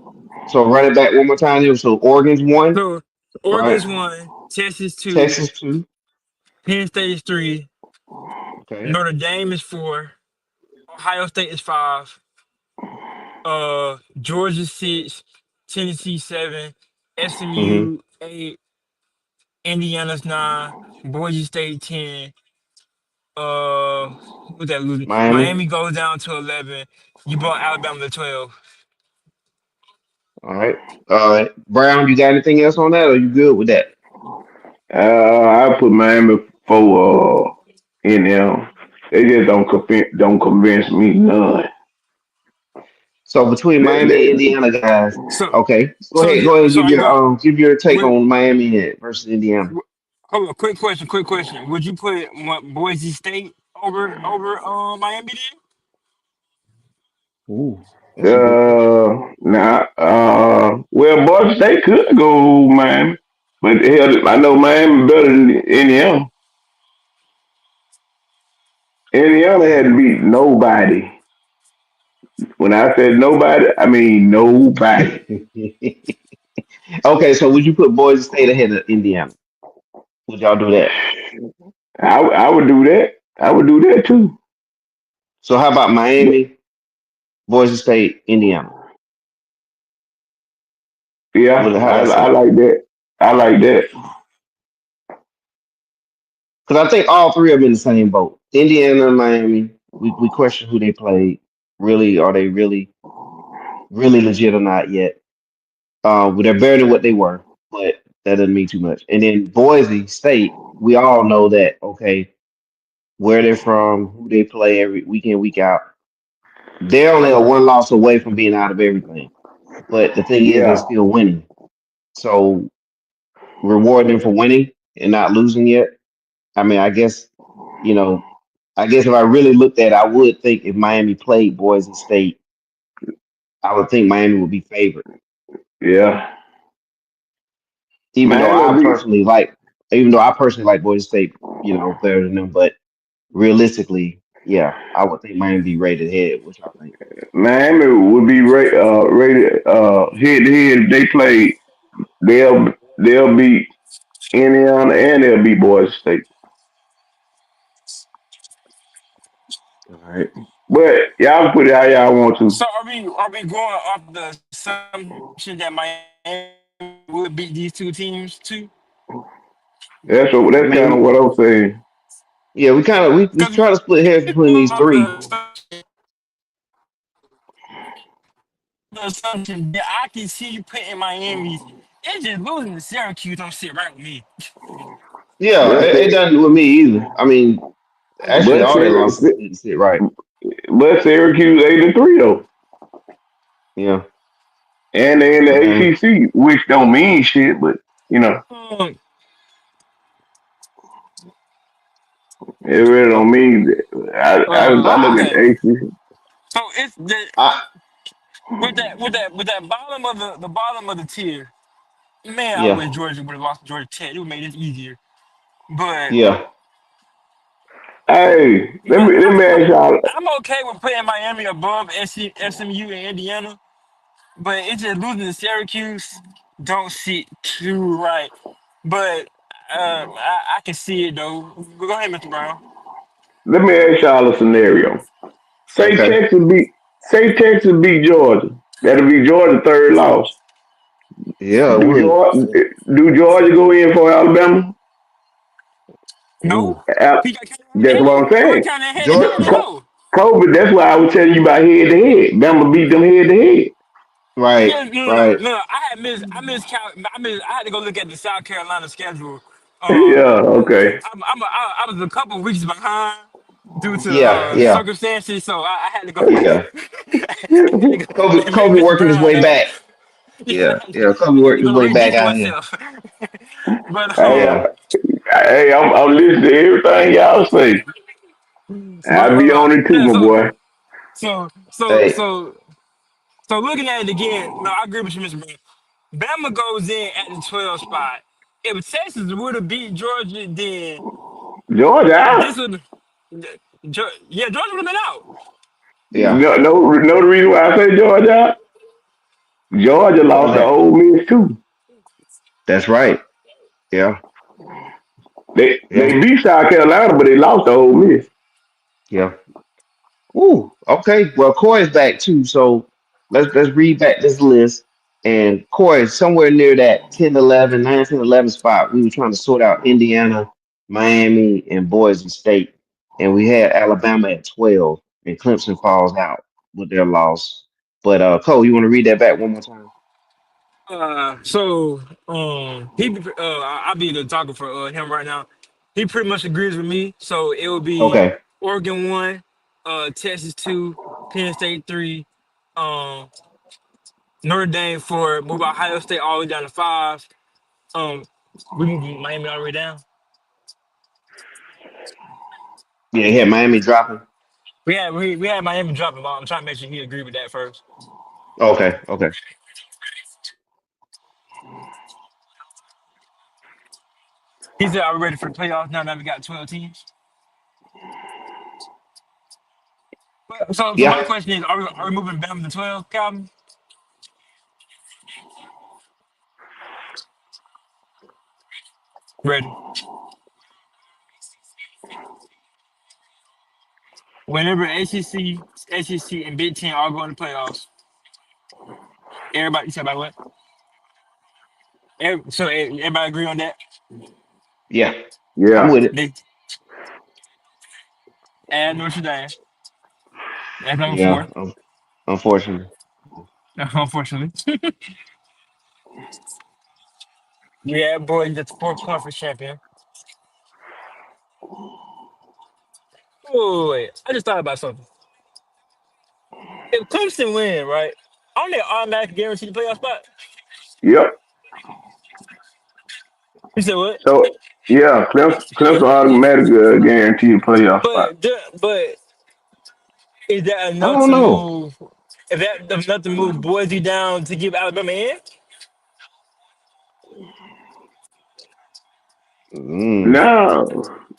run it back one more time. So Oregon's one,
So
right?
Oregon's one, Texas two,
Texas two.
Penn State is three,
Okay.
Notre Dame is four, Ohio State is five, Georgia six, Tennessee seven,
Mm-hmm.
SMU eight, Indiana's nine, Boise State 10. Who's that losing?
Miami.
Miami goes down to 11. You brought Alabama to 12.
All right. All right. Brown, you got anything else on that, or you good with that?
I put Miami for in there. They just don't convince me none.
So between
That,
Miami and
that,
Indiana guys,
So,
okay. Go
so
ahead.
you,
Go ahead and
so are you going?
give your take
Would,
on Miami versus Indiana.
hold on, quick question, quick question. Would you put what, Boise State over Miami then?
Ooh, that's a good question.
well, Boise State could go Miami, but hell, I know Miami better than Indiana. Indiana had to beat nobody. When I said nobody, I mean nobody.
Okay, so would you put Boise State ahead of Indiana? Would y'all do that?
I would do that. I would do that too.
So how about Miami, Boise State, Indiana?
Yeah,
How that
I
sound?
like that. I like that.
Because I think all three are in the same boat. Indiana and Miami, we question who they played. Really, are they really legit or not yet? Well, they're better than what they were, but that doesn't mean too much. And then Boise State, we all know that, okay, where they're from, who they play every week in, week out. They're only a one loss away from being out of everything. But the thing is, they're
Yeah,
still winning. So rewarding them for winning and not losing yet. I mean, you know, I guess if I really looked at it, I would think if Miami played Boise State, I would think Miami would be favored.
yeah.
Even though
Miami
I
will be.
personally like, even though I personally like Boise State, better than them, but realistically, yeah, I would think Miami be rated ahead, which I think.
Miami would be rated head to head if they play. They'll beat Indiana and they'll beat Boise State.
All right.
But y'all put it how y'all want to.
So are we going off the assumption that Miami would beat these two teams too?
That's
I
kind of
mean,
what I'm saying.
yeah, we kind of
Because
we try to split hairs between these three.
the assumption that I can see you putting Miami's. It's just losing to Syracuse don't sit right with me.
Yeah,
But
it doesn't with me either. I mean, actually,
but
all their losses didn't sit right.
Syracuse 8-3 though,
Yeah,
and they in the
man.
ACC, which don't mean shit, but you know it really
Yeah.
don't mean. I look at
Okay.
the ACC.
So it's the
I
with that bottom of the tier. Man, I
yeah,
wish Georgia would have lost Georgia Tech. It would have made this easier. But
yeah.
Hey,
but
let me ask y'all.
I'm okay with putting Miami above SMU and Indiana. But it's just losing to Syracuse don't sit too right. But I can see it though. Go ahead, Mr. Brown.
Let me ask y'all a scenario. Say
Okay.
Texas beat say Texas beat Georgia. That'll be Georgia's third loss.
Yeah, it
Do
would.
Georgia do Georgia go in for Alabama?
No,
Ooh,
he got counted
That's what I'm
head. He got
saying.
counted head to head.
Georgia.
No.
COVID. That's why I was telling you about head to head. Bama beat them head to head.
Right,
Yeah, no, no, no,
right.
no. I had to go look at the South Carolina schedule.
Yeah. Okay.
I was a couple weeks behind due to
Yeah, yeah,
circumstances, so I had to go.
yeah.
I had to go.
Kobe
Mr.
working his
Brown
way
know.
back.
Yeah,
Yeah, yeah. Kobe
I had to
working his
go
way back
rejig
out here.
myself. But
Hey,
Yeah.
I'm listening to everything y'all say.
but
I be on it too,
yeah.
my
So
boy.
so so
Hey,
so so looking at it again, no, I agree with you, Mr. Brown. Bama goes in at the 12 spot. If Texas would have beat Georgia, then
Georgia out.
this would, yeah, Georgia would have been out.
yeah.
No. The reason why I say Georgia out. Georgia
Go
lost to
ahead.
Ole Miss too.
That's right. Yeah,
They
yeah,
beat South Carolina, but they lost to Ole Miss.
yeah. Ooh, okay. Well, Corey's back too, so let's read back this list. And Corey, somewhere near that 10, 11, 9, 10, 11 spot, we were trying to sort out Indiana, Miami, and Boise State. And we had Alabama at 12, and Clemson falls out with their loss. But Cole, you want to read that back one more time?
So I'll be the talker for him right now. He pretty much agrees with me. So it will be
Okay.
Oregon 1, Texas 2, Penn State 3, um, Notre Dame 4, move Ohio State all the way down to 5. Um, we moving Miami all the way down.
Yeah, he had Miami dropping.
We had Miami dropping ball. I'm trying to make sure he agree with that first.
Okay, okay.
He said, "Are we ready for the playoffs now that we got 12 teams?" So my
Yeah.
question is, are we moving Bama to 12, Calvin? Ready. Whenever SEC, and Big Ten all go in the playoffs, everybody, you said about what? Everybody agree on that?
Yeah, I'm
Yeah,
with it.
They add Notre Dame. That's number
Yeah,
4.
unfortunately.
Unfortunately. Yeah, boy, that's the fourth conference champion. Oh, wait. I just thought about something. If Clemson win, right, aren't they automatically guaranteed the playoff spot?
yep.
You said what?
So yeah, Clemson automatically guaranteed playoff spot.
But is that
I
enough
don't
to
know.
move? If that enough to move Boise down to give Alabama in?
Mm.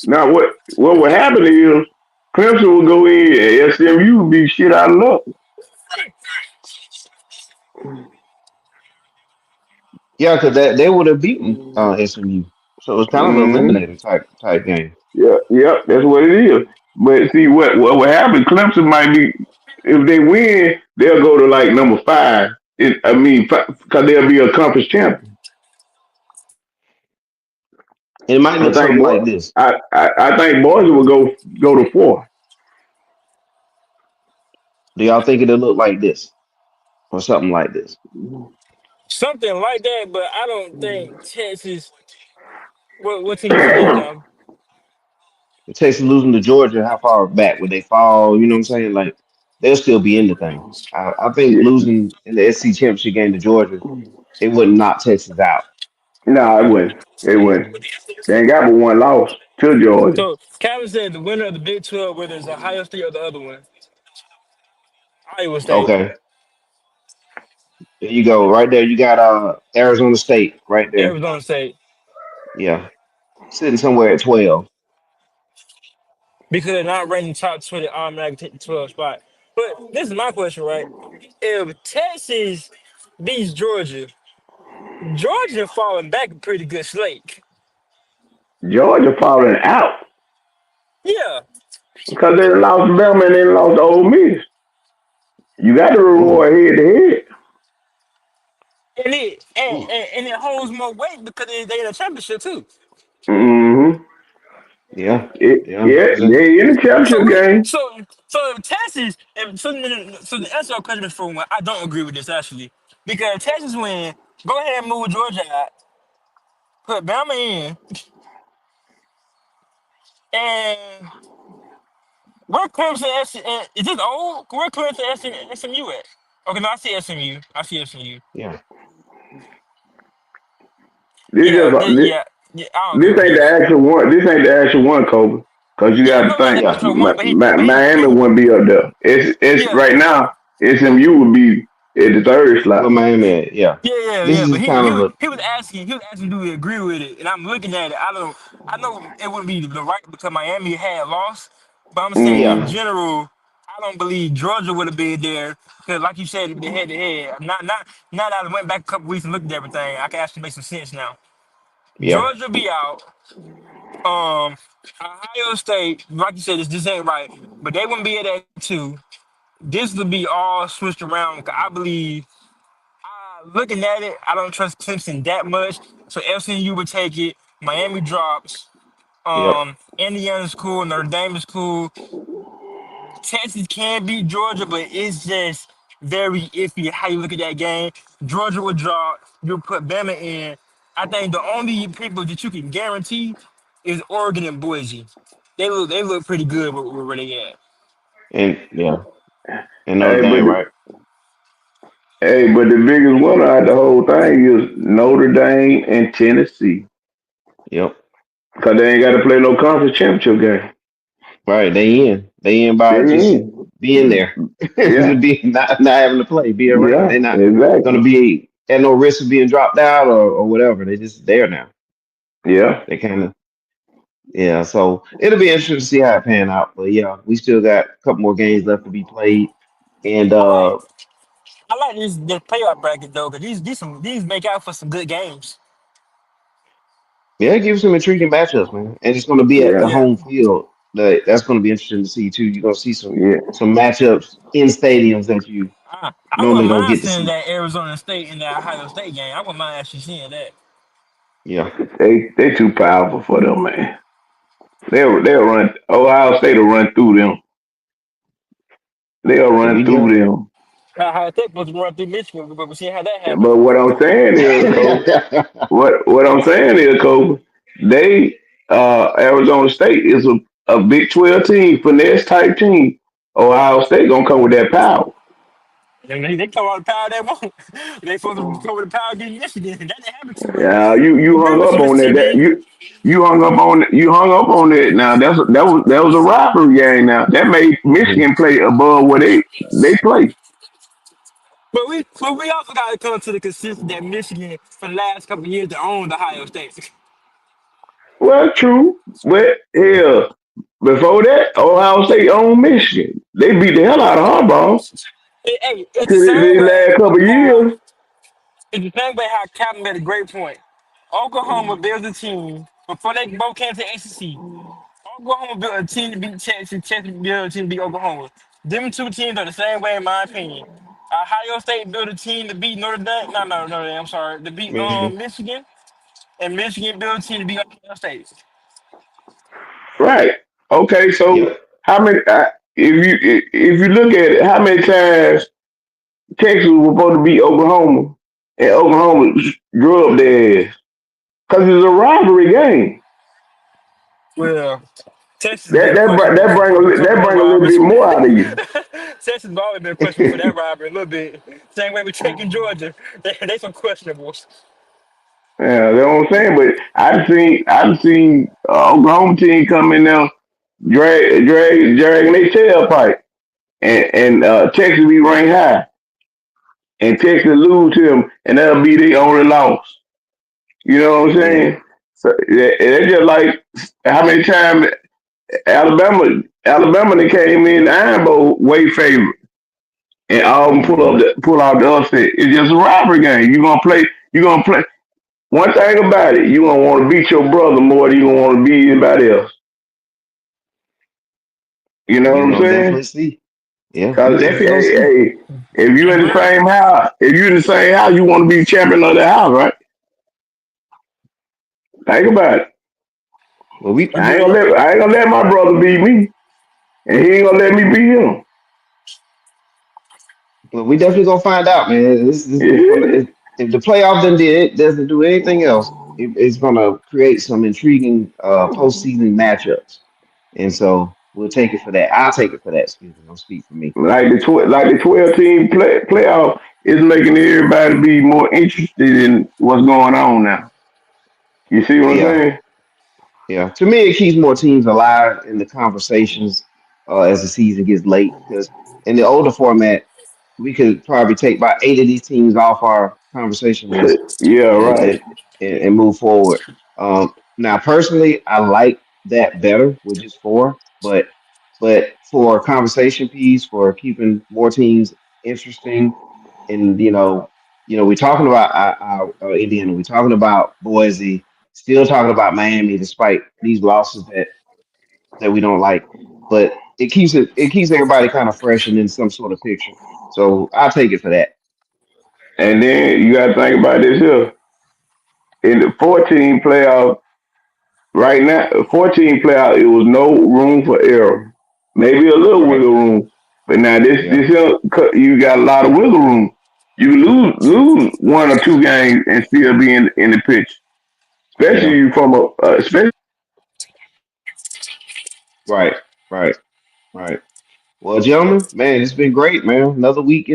Now what would happen is Clemson will go in and SMU would be shit out of luck.
Yeah, because they would have beaten SMU, so it's kind of an
Mm-hmm.
eliminator type game.
Yeah, yeah, that's what it is. But see what will happen? Clemson might be if they win, they'll go to like number five. I mean, because they'll be a conference champion.
It might
I
look
think
something like this.
I think Boise will go to four.
Do y'all think it'll look like this or something like this?
Something like that, but I don't think Texas. What team you see that, John?
If Texas losing to Georgia, how far back would they fall? You know what I'm saying? Like they'll still be in the thing. I think
Yeah.
losing in the SC championship game to Georgia, it would knock Texas out.
No, it wouldn't. It wouldn't. They ain't got but one loss to Georgia.
So Calvin said the winner of the Big 12, whether it's Ohio State or the other one, Iowa State,
Okay, there you go. Right there, you got Arizona State right there.
Arizona State,
Yeah, sitting somewhere at 12.
because they're not ranked in the top 20, automatically take the 12 spot. But this is my question, right? If Texas beats Georgia, Georgia falling back a pretty good slate.
Georgia falling out
Yeah,
because they lost Bama and they lost Ole Miss. You got to
Ooh,
reward head to head.
ooh.
and it holds more weight because they in a championship too.
Mm-hmm.
Yeah, yeah.
Yeah,
Is it?
they in the
So
championship
we
game.
so if Texas if so the answer your question is for one. I don't agree with this actually because if Texas win, go ahead and move Georgia out, put Bama in, and where Clemson is this old? Where Clemson SMU at? Okay, no, I see SMU. I see SMU.
Yeah.
This
Yeah,
just
yeah. I don't agree
this
with
ain't the
this.
actual one. This ain't the actual one, Kobe. Because you
Yeah,
got to
no,
think
Yeah.
actual one,
Miami wouldn't be up there. It's
yeah,
right now. SMU would be at the third
Where
slot.
Miami at? Yeah. This
yeah. But
is kind of a
he was asking, do we agree with it? And I'm looking at it. I know it wouldn't be the right because Miami had lost, but I'm saying
yeah,
in
Mm-hmm.
general, I don't believe Georgia would have been there because, like you said, the head to head. Not that I went back a couple weeks and looked at everything. I can actually make some sense now.
yeah.
Georgia be out. Ohio State, like you said, this ain't right, but they wouldn't be at that too. This would be all switched around. 'Cause I believe looking at it, I don't trust Clemson that much. So FCU would take it. Miami drops.
Yep.
Indiana's cool. Notre Dame is cool. Texas can beat Georgia, but it's just very iffy how you look at that game. Georgia would drop. You put Bama in. I think the only people that you can guarantee is Oregon and Boise. They look pretty good where they at.
And yeah. And Notre
Hey,
Dame, right?
but the biggest winner out the whole thing is Notre Dame and Tennessee.
Yep.
Because they ain't got to play no conference championship game.
Right. They in. They in
They
by just
in.
being there.
Yeah.
Just being not having to play, being around.
Yeah.
They're not gonna
Exactly.
be at no risk of being dropped out or whatever. They just there now.
Yeah.
They kind of yeah. So it'll be interesting to see how it pan out. But yeah, we still got a couple more games left to be played. And
I like I like this playoff bracket though, because these make out for some good games.
Yeah, it gives some intriguing matchups, man. And it's going to be at the
Yeah,
Yeah,
home field. That's going to be interesting to see too. You're going to see
yeah.
some matchups in stadiums that you
I
normally
wouldn't
don't
mind
get to
seeing
see.
that Arizona State and that Ohio State game. I wouldn't mind actually seeing that.
Yeah,
They too powerful for them, man. They'll run. Ohio State will run through them. They'll
yeah,
run
we
through
got.
them.
Ohio State supposed to run through Michigan, but we see how that happened.
But what I'm saying is, Coach. What I'm saying is, Coach. They Arizona State is a Big 12 team, finesse type team. Ohio State gonna come with that power.
And they come out of the power they want. They supposed to come with the power against Michigan. That didn't happen too much.
Yeah, you hung
Congrats,
up on that.
Mississippi.
You hung up on it. Now that was a rivalry game. Now that made
Mhm.
Michigan play above what they play.
But we also got to come to the consistency that Michigan for the last couple of years they owned Ohio State.
Well, true, but
Yeah,
hell, before that, Ohio State owned Michigan. They beat the hell out of Harbaugh
Hey, it's
to
the same
the
way
last couple of
how
years.
it's the same way how Captain made a great point. Oklahoma builds a team before they both came to the ACC. Oklahoma built a team to beat Texas. Texas built a team to beat Oklahoma. Them two teams are the same way, in my opinion. Ohio State built a team to beat Notre Dame. No, Notre Dame. I'm sorry, to beat
Michigan.
Michigan, and Michigan built a team to beat Ohio State.
Right. Okay. So
Yep.
how many? If you look at it, how many times Texas was supposed to beat Oklahoma, and Oklahoma drew up their ass because it's a rivalry game.
Well, Texas
That
been
that br-
questionable
that bring
for
a,
some of
that
those
bring a little
robbers.
bit more out of you.
Texas has always been questionable for that robbery a little bit. Same way with Drake in Georgia. They some questionables.
Yeah, that's what I'm saying. But I've seen Oklahoma team come in there, dragging their tailpipe, and Texas be ranked high, and Texas lose to them, and that'll be their only loss. You know what I'm
Yeah.
saying? So it's just like how many times Alabama they came in the Iron Bowl way favorite, and Auburn
Hmm.
pull out the upset. It's just a rivalry game. You gonna play. One thing about it, you gonna want to beat your brother more than you gonna want to beat anybody else. You know
We
what I'm
gonna
saying?
definitely see. Yeah, we
Cause
definitely gonna see.
if you in the
Agreed.
same house, you want to be champion of the house, right? Think about it.
Well, we
Agreed.
I ain't gonna let my brother beat me, and he ain't gonna let me beat him.
well, we definitely gonna find out, man. This is gonna
Yeah.
if the playoff doesn't do anything else, it's gonna create some intriguing postseason matchups, and so we'll take it for that. I'll take it for that. Excuse me, don't speak for me.
Like the 12 team playoff is making everybody be more interested in what's going on now. You see what I'm
Yeah,
saying?
yeah. To me, it keeps more teams alive in the conversations as the season gets late because in the older format, we could probably take about 8 of these teams off our conversation list
Yeah,
and
right.
and move forward. Now, personally, I like that better with just four, but for a conversation piece, for keeping more teams interesting, and we're talking about Indiana, we're talking about Boise, still talking about Miami, despite these losses that we don't like, but it keeps everybody kind of fresh and in some sort of picture. So I'll take it for that.
And then you got to think about this here. In the 14 playoff, right now, 14 playoff, it was no room for error. Maybe a little
Right.
wiggle room. But now
Yeah.
this here, you got a lot of wiggle room. You lose one or two games and still be in the pitch.
Yeah.
Especially from especially
Right. Right. Right. Well, gentlemen, man, it's been great, man. Another week,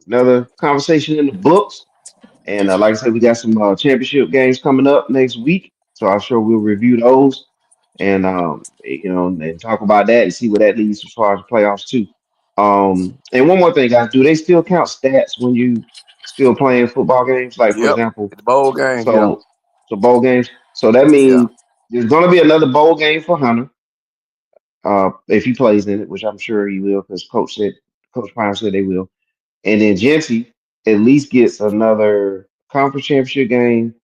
another conversation in the books. And like I said, we got some championship games coming up next week, so I'm sure we'll review those and and talk about that and see where that leads as far as the playoffs too. And one more thing, guys, do they still count stats when you still playing football games? Like for
Yep.
example,
The bowl game. Yeah.
so bowl games. So that
Yeah.
means there's going to be another bowl game for Hunter if he plays in it, which I'm sure he will because Coach Prime said they will. And then Jency at least gets another conference championship game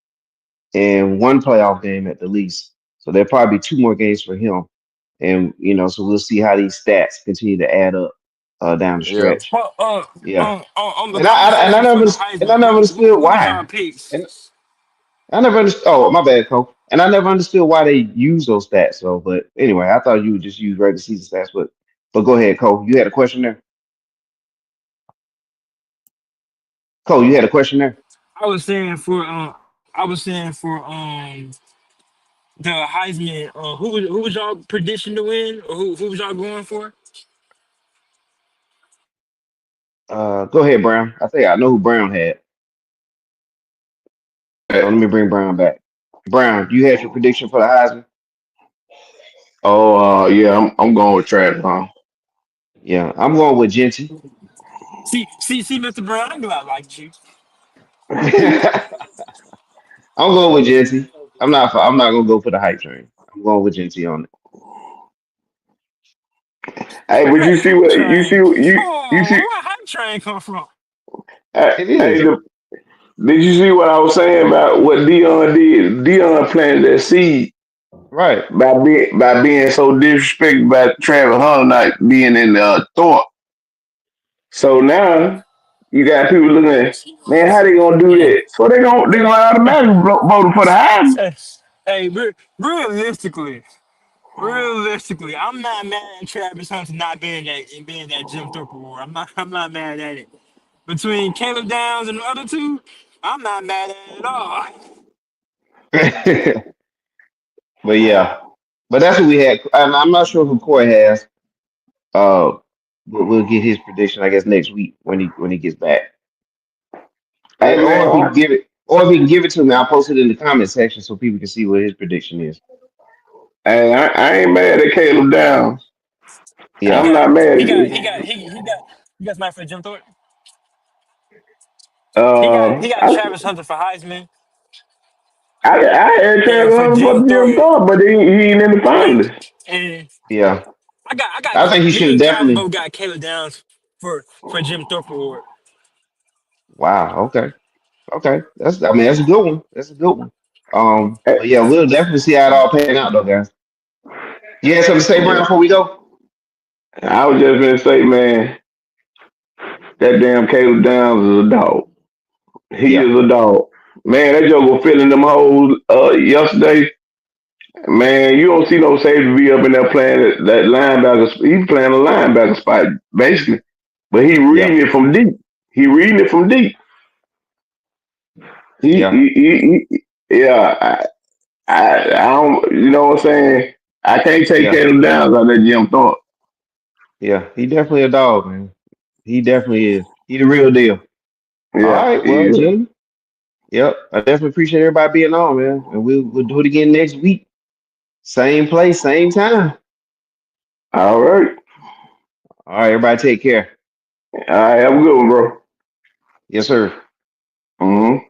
and one playoff game at the least. So there'll probably be two more games for him. And so we'll see how these stats continue to add up down the
Yeah.
stretch.
Well,
Yeah.
on the
And I
conversation
never
for the
and I
Heisman,
never understood
what was y'all
why.
picks?
And I never understood. Oh, my bad, Cole. And I never understood why they use those stats. So, but anyway, I thought you would just use regular season stats. But go ahead, Cole. You had a question there. Cole, you had a question there.
I was saying for the Heisman. Who was y'all prediction to win, or who was y'all going for?
Go ahead, Brown. I think I know who Brown had. So let me bring Brown back. Brown, you had your prediction for the Heisman?
Oh, yeah, I'm going with Travis, huh?
Yeah, I'm going with Genty.
Mr. Brown, I knew I liked you.
I'm going with Genty. I'm not gonna go for the hype train. I'm going with Genty on
Hey, but
Hype
you see what
train.
you
Oh,
see?
where hype train come from?
it. It
Hey,
is
did you see what I was saying about what Dion did? Dion planted that seed
right.
by being so disrespected by Travis Hunter not being in the Thorpe. So now you got people looking at, man, how they gonna do
Yeah.
that? So they gonna automatically vote for the Heisman.
Hey, realistically, I'm not mad at Travis Hunter not being that Jim Thorpe award. I'm not mad at it. Between Caleb Downs and the other two, I'm not mad at it at all.
But yeah, but that's what we had. I'm not sure who Corey has. Uh, but we'll get his prediction, I guess, next week when he gets back.
Hey
Or if he can
man,
give it, or if he can give it to me, I'll post it in the comment section so people can see what his prediction is.
hey, I ain't mad at Caleb Downs.
He
Yeah,
I'm
got
not mad.
he got he got he got somebody for Jim Thorpe. He got
I
Travis Hunter for Heisman
I had
and
Travis
for
Hunter for
Jim
the Jim
Thorpe
Thorpe, but he ain't in the
and
finalists.
and
yeah.
I got
I think he should
me
have
and Calvin
definitely.
both got Caleb Downs for Jim Thorpe award.
Wow. Okay. Okay. That's. I mean, that's a good one. That's a good one.
Hey,
But yeah, we'll definitely see how it all pan out, though, guys. You had something to say, Brian,
yeah.
before we go?
I was just gonna say, man, that damn Caleb Downs is a dog. He
Yeah.
is a dog. Man, that joke was filling them holes yesterday. Man, you don't see no safety be up in there playing that linebacker. He's playing a linebacker spot, basically. But he
Yeah.
reading it from deep. He reading it from deep. He,
Yeah.
he, he, yeah, I don't, you know what I'm saying? I can't take
Yeah.
Caleb Downs out of that Jim Thorpe.
Yeah. He definitely a dog, man. He definitely is. He the real deal. All
Yeah,
right.
he
Well,
is.
gentlemen. Yep. I definitely appreciate everybody being on, man. And we'll do it again next week. Same place, same time.
All right.
All right. Everybody take care.
All right, have a good one, bro.
Yes, sir.
Mm-hmm.